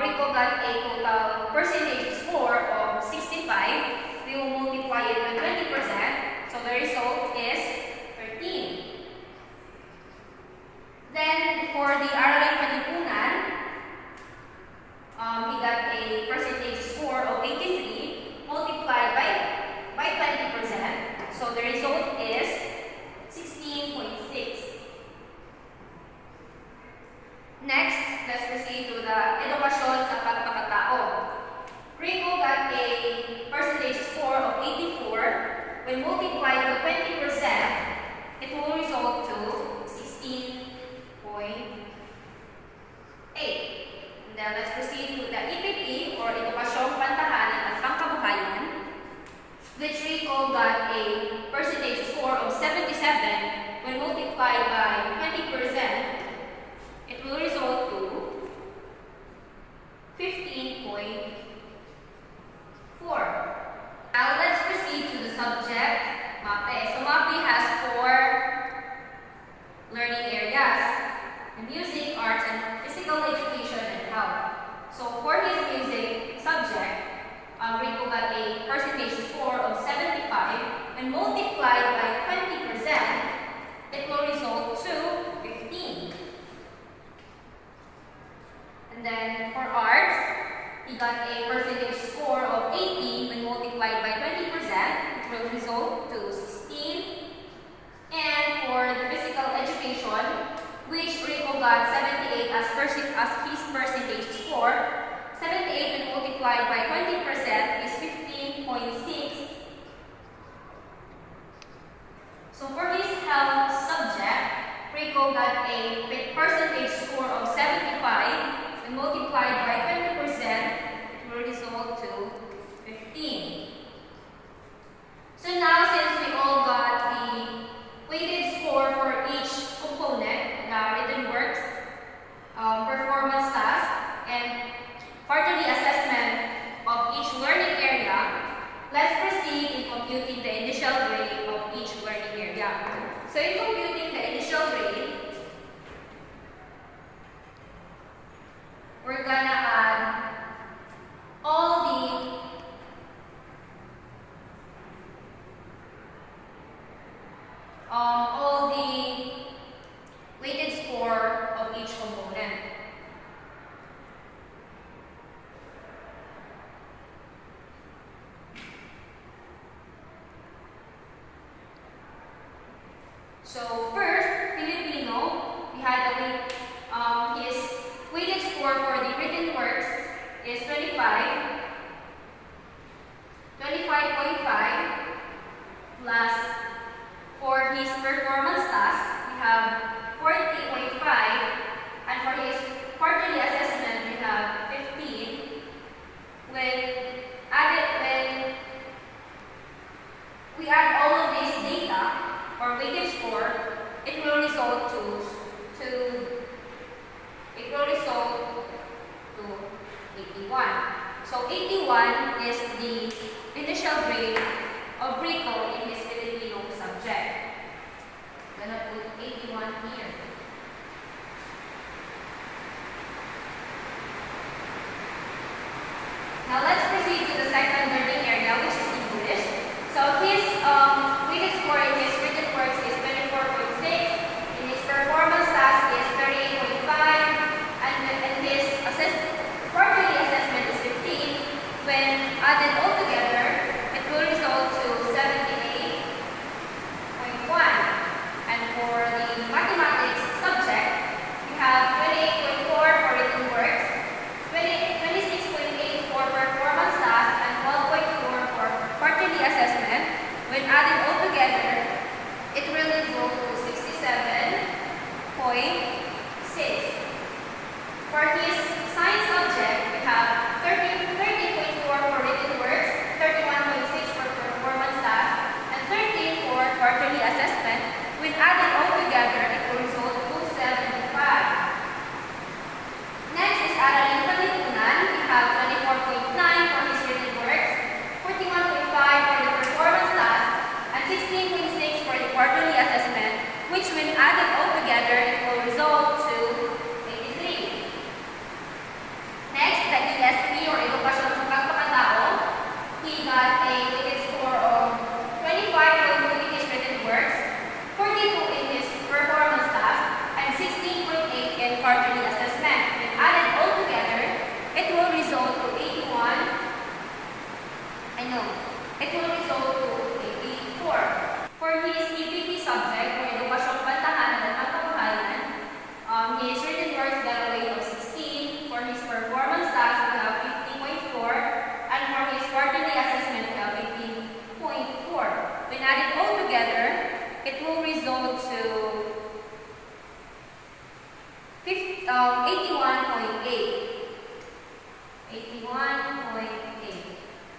Rico got a total percentage score of 65. We will multiply it with 20%. So the result is 13. Then for the Araling Panlipunan, he got a percentage score of 83 multiplied by 20%. So the result is 16.6. Next, let's proceed to the edukasyon sa pagkakatao. Rico got a percentage score of 84. When multiplied by 20%, it will result to 16.8. And then let's proceed to the EPP or Edukasyong Pantahanan at Pangkabuhayan, which Rico got a percentage score of 77. When multiplied by 20%, it will result to 15.4. Now let's proceed to the subject MAPE. So MAPE has 4 learning areas: the music, arts, and physical education and health. And then for arts, he got a percentage score of 80 when multiplied by 20%. It will result to 16. And for the physical education, which Rico got 78 as his percentage score, 78 when multiplied by 20% is 15.6. So for his health subject, Rico got a percentage score of 75 and multiplied by 20% will result to 15. So now since we all got the weighted score for each component, the written works, performance task, and quarterly assessment of each learning area, let's proceed in computing the initial grade of each learning area. So in computing the initial grade, we're gonna add all the weighted score of each component. So first, Filipino, we had his weighted score for the written works is 25.5 plus for his performance task, we have 40.5, and for his quarterly assessment, we have 15. When we add all of this data, or weighted score, it will result to 81. So 81 is the initial grade of Rico in his Filipino subject. I'm gonna put 81 here. Now let's proceed to the second learning area, which is English. So his weighted score in his written works is 24.6, in his performance task is 38.5, and his quarterly assessment is 15. When added all together, it will result to 78.1. And for the mathematics subject, we have 28.4 for written works, 26.8 for performance task, and 12.4 for quarterly assessment. When added all together, it will result to 67.6. For his science subject, we have 30.4 for written works, 31.6 for performance task, and 13 for quarterly assessment. When added all together, it will result to 75. Next is Aralin Panlipunan. We have 24.9 for his written works, 41.5 for the performance task, and 16.6 for the quarterly assessment, which when added all together, it will result to 83. Next, the ESP or Edukasyon sa Pagpakatao. He got a weighted score of 25.2 in his written works, 42 in his performance task, and 16.8 in quarterly assessment. When added all together, it will result to 81. It will result to 84. For his EPP subject, or Edukasyong Pantahanan at Pangkabuhayan, his written works got a weight of 16. For his performance task, we have 50.4. And for his quarterly assessment, we have 15.4. When added all together, it will result to 81.8. 81.8.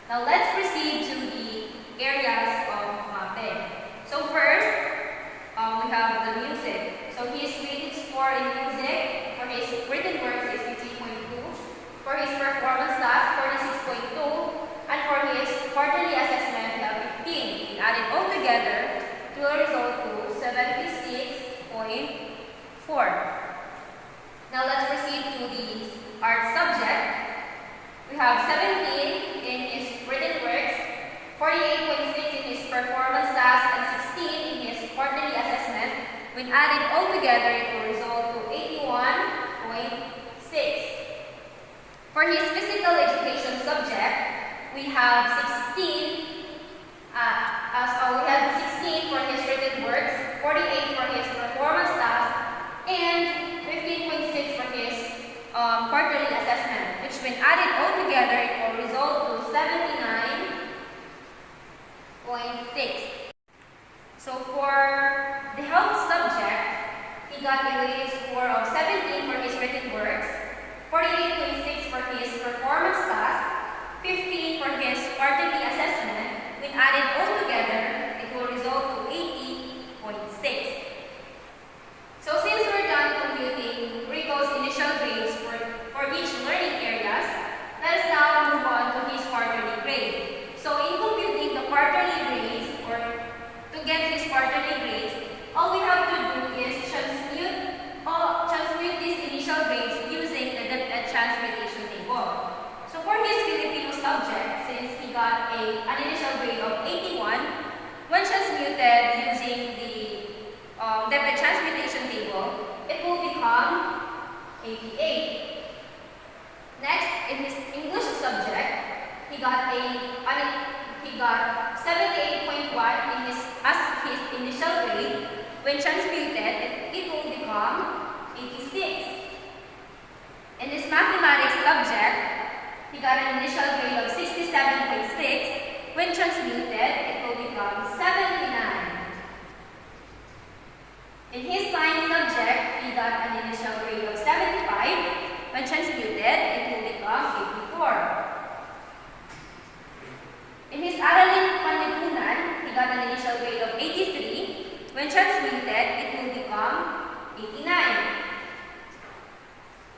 Now let's proceed to the areas of MAPE. So first, we have the music. So his weighted score in music for his written works is 50.2. For his performance task, 46.2. And for his quarterly assessment, we have 15. Added all together, it will result to 76.4. Now let's proceed to the art subject. We have 17 in his written works, 48.6 in his performance task, and 16 in his quarterly assessment. When added all together, it will result to 81.6. For his physical education subject, we have 16 for his written works, 48 for his performance task, and 15.6 for his quarterly assessment, which when added all together, it will result to 79.6. So for the health subject, he got a weighted score of 17 for his written works, 48.6 for his performance task, 15 for his quarterly assessment. When added all together, it will result to 80.6. So since we're done computing Rico's initial grades for each learning areas, let us now move on to his quarterly grade. So in computing the quarterly grades, or to get his quarterly grades, all we have to do is transmute these initial grades using the depth transmutation table. So for his Filipino subject, since he got an initial grade of 81, when transmuted using the depth transmutation table, it will become 88. Next, in his English subject, he got 78.1 as his initial grade. When transmuted, it will become 86. In his mathematics subject, he got an initial grade of 67.6. When transmuted, it will become 79. In his science subject, he got an initial grade of 75. When transmuted, it will become 84. In his Aralin Panlipunan, he got an initial grade of 83. When transmuted, it will become 89.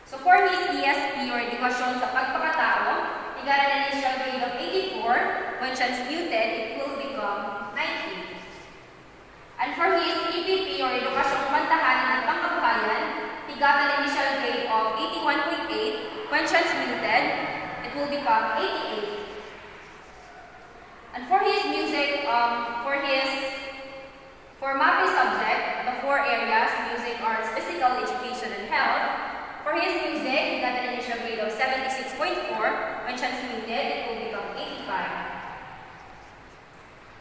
So for his ESP, or Edukasyon sa Pagpapatao, he got an initial grade of 84. When transmuted, it will become 90. And for his EPP, or Edukasyong Pantahanan at Pangkabuhayan, he got an initial grade of 81.8. When transmuted, it will become 88. And for his music, for MAPE subject, the 4 areas, music, arts, physical education, and health. For his music, he got an initial grade of 76.4. When transmuted, it will become 85.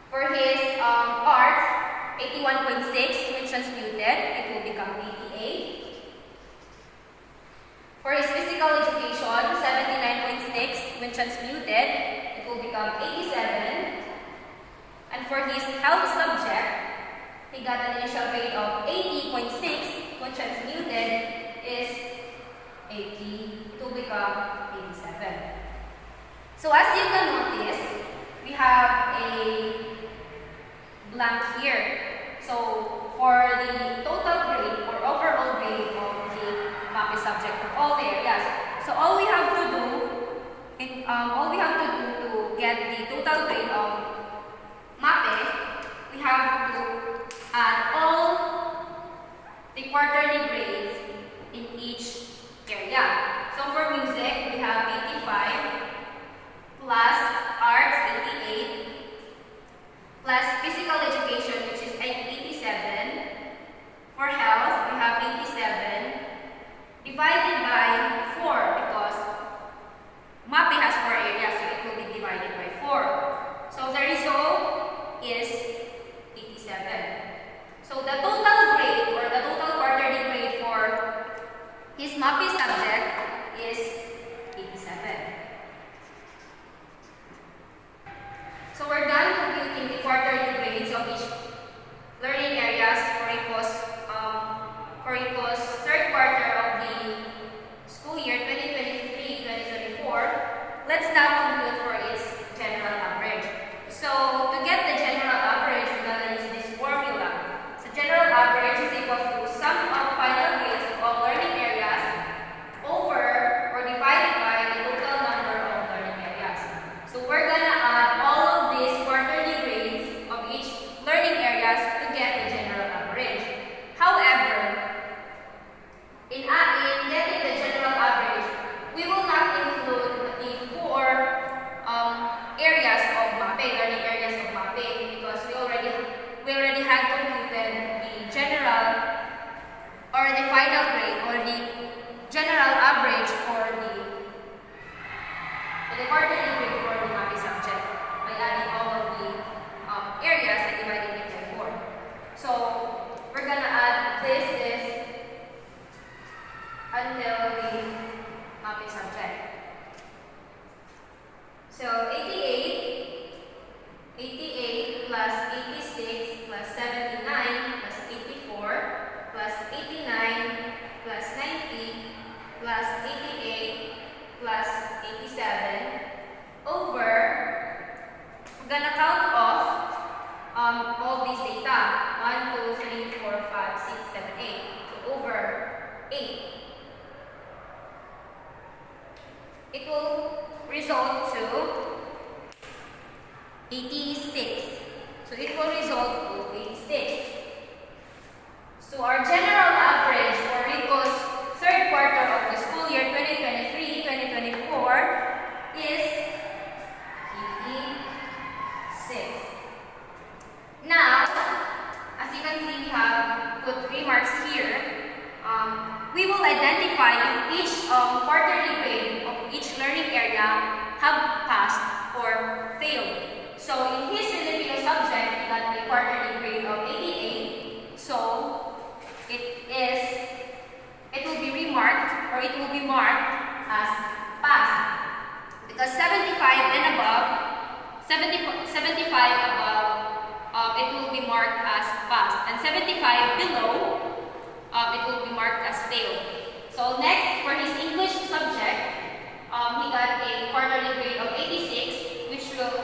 For his arts, 81.6. When transmuted, it will become 88. For his physical education, 79.6. When transmuted, it will become 87. And for his health subject, he got an initial grade of 80.6. When transmuted, is 80 to become 87. So as you can notice, we have a blank here. So for the total grade or overall grade of the MAPE subject of all the areas, so all we have to do to get the total grade of MAPE, we have to add all the quarterly grades in each area. So for music, we have 85 plus arts 88 plus physical education, which is 87. For health, we have 87 divided by 4. quarterly grade for the MAPE subject by adding all of the areas and dividing it by 4. So we're gonna add this until the MAPE subject. So 88 plus 86 plus 79 plus 84 plus 89 plus 90 plus 88 plus 87 over, we're gonna count off all these data. 1, 2, 3, 4, 5, 6, 7, 8. So over 8. It will result to 86. So it will result to 86. So our general average for Rico's third quarter of the school year 2023-2024 is 86. Now, as you can see, we have put remarks here. We will identify if each quarterly grade of each learning area have passed or failed. So in his Filipino subject, he got a quarterly grade of 88. So it will be remarked, or it will be marked as passed, because 75 and above, 75 above, it will be marked as passed, and 75 below, it will be marked as failed. So next, for his English subject, he got a quarterly grade of 86, which will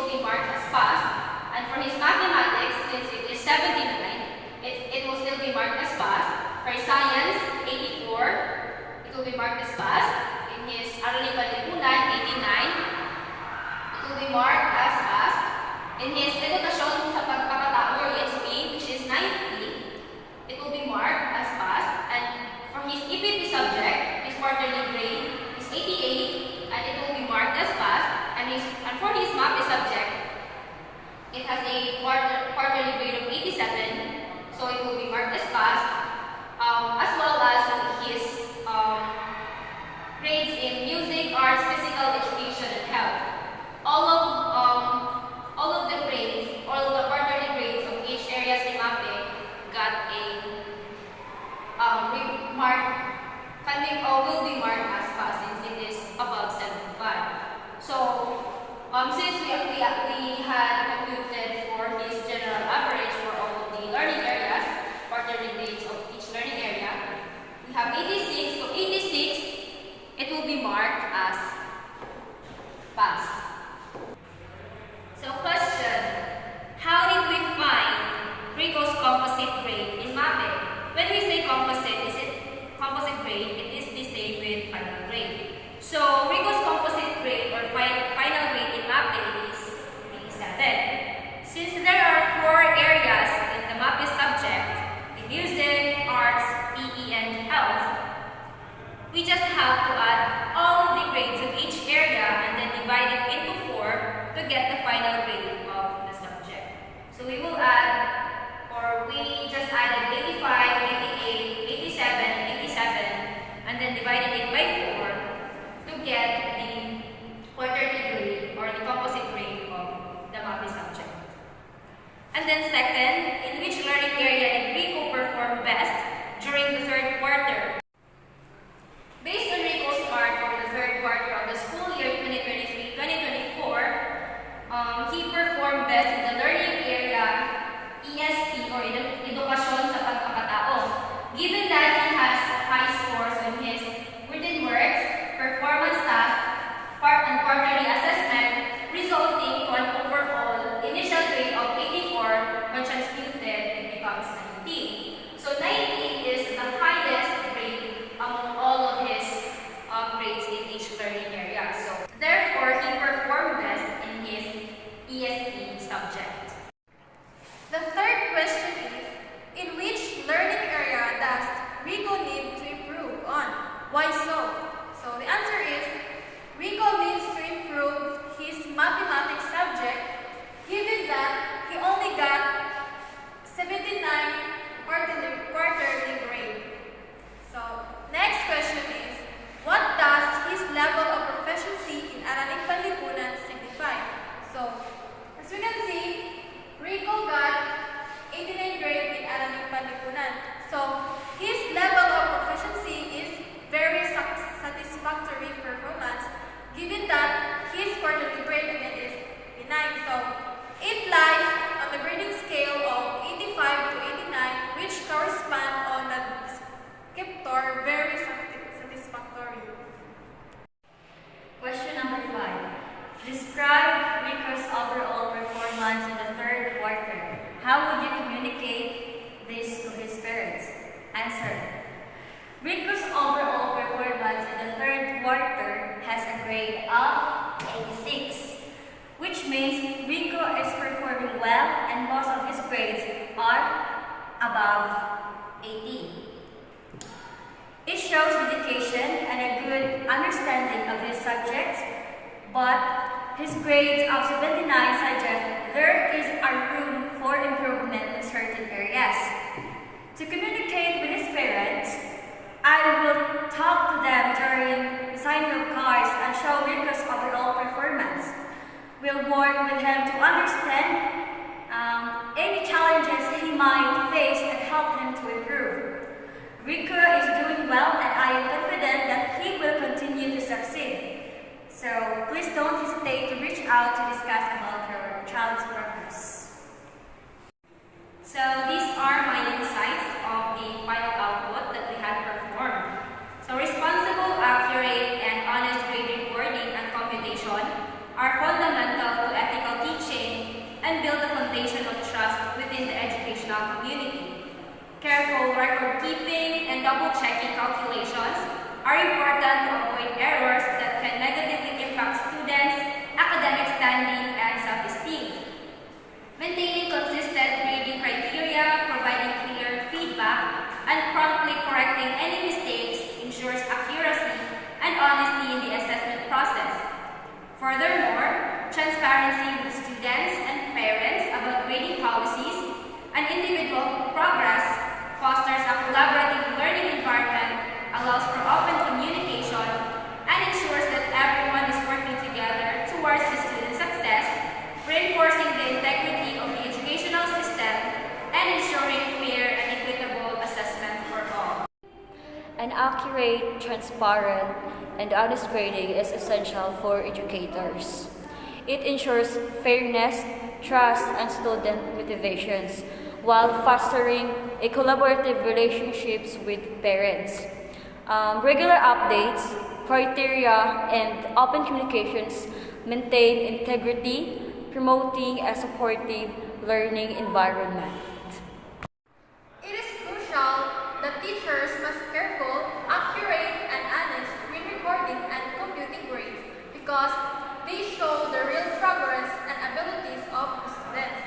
be marked as passed. And for his mathematics, since it is 79, it will still be marked as passed. For his science, 84, it will be marked as passed. In his Aralika Lipunan, 89, it will be marked as passed. In his Edukasyon sa Pagkakatao, or ESP, which is 90, it will be marked as passed. And for his EPP subject, his quarterly grade is 88, and it will be marked as passed. And for his MAPE subject, it has a quarterly grade of 87, so it will be marked as passed, as well as his grades in music, arts, physical education, and health. All of the grades, all of the quarterly grades of each areas in MAPE got a will be marked as passed since it is above 75. So since we had computed for his general average for all of the learning areas, quarterly grades of each learning area, we have 86. So 86, it will be marked as passed. So question, how did we find Rico's composite grade in MAPE? When we say composite, is it composite grade? It is the same with final grade. So Rico's composite grade or final grade in MAPE is 87. Since there are 4 areas in the MAPE subject, in music, arts, PE, and health, we just have to add all of the grades of each area and then divide it into 4 to get the final grade of the subject. So we will add, or we just added 85, 88, 87, 87, and then divided it by 4 to get the quarterly grade or the composite grade of the MAPE subject. And then second, in which learning area did Rico perform best during the third quarter? Based on Rico's mark for the third quarter of the school year 2023-2024, he performed best in the learning area ESP or Edukasyon sa Pagkakatao. Given that he has high scores on his written works, performance task, and quarterly assessment, resulting to an overall initial grade of 84 when transmuted it becomes 90. So 90 is the highest grade among all of his grades in each learning area. So therefore, he performed best in his ESP subject. The third question is, in which learning area does Rico need to improve on? Why so? So the answer is, Rico needs to improve his mathematics subject, given that he only got 79 quarterly grade. So next question is, what does his level of proficiency means Rico is performing well and most of his grades are above 80. It shows dedication and a good understanding of his subjects, but his grades of 79 suggest there is a room for improvement in certain areas. To communicate with his parents, I will talk to them during signing of cars and show Rico's overall performance. We'll work with him to understand any challenges he might face and help him to improve. Rico is doing well and I am confident that he will continue to succeed. So please don't hesitate to reach out to discuss about your child's progress. So these are my insights of the final output that we had performed. So responsible, accurate, and honest grade recording and computation are fundamental to ethical teaching and build the foundation of trust within the educational community. Careful record keeping and double-checking calculations are important to avoid errors that can negatively impact students' academic standing and self-esteem. Maintaining consistent grading criteria, providing clear feedback, and promptly correcting any mistakes ensures accuracy and honesty in the assessment process. Furthermore, transparency with students and parents about grading policies and individual progress fosters a collaborative learning environment, allows for open communication, and ensures that everyone is working together towards the student's success, reinforcing the integrity of the educational system and ensuring fair and equitable assessment for all. An accurate, transparent, and honest grading is essential for educators. It ensures fairness, trust, and student motivations, while fostering a collaborative relationships with parents. Regular updates, criteria, and open communications maintain integrity, promoting a supportive learning environment. It is crucial that teachers must be careful, accurate, and honest when recording and computing grades because they show the real progress and abilities of the students.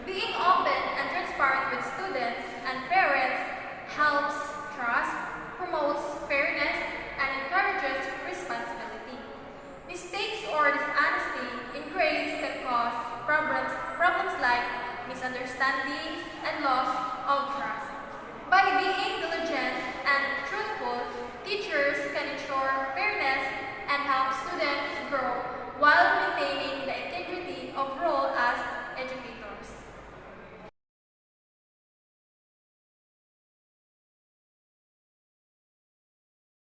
Being open and transparent with students and parents helps trust, promotes fairness, and encourages responsibility. Mistakes or dishonesty in grades can cause problems like misunderstandings and loss of trust. By being diligent and truthful, teachers can ensure fairness and help students grow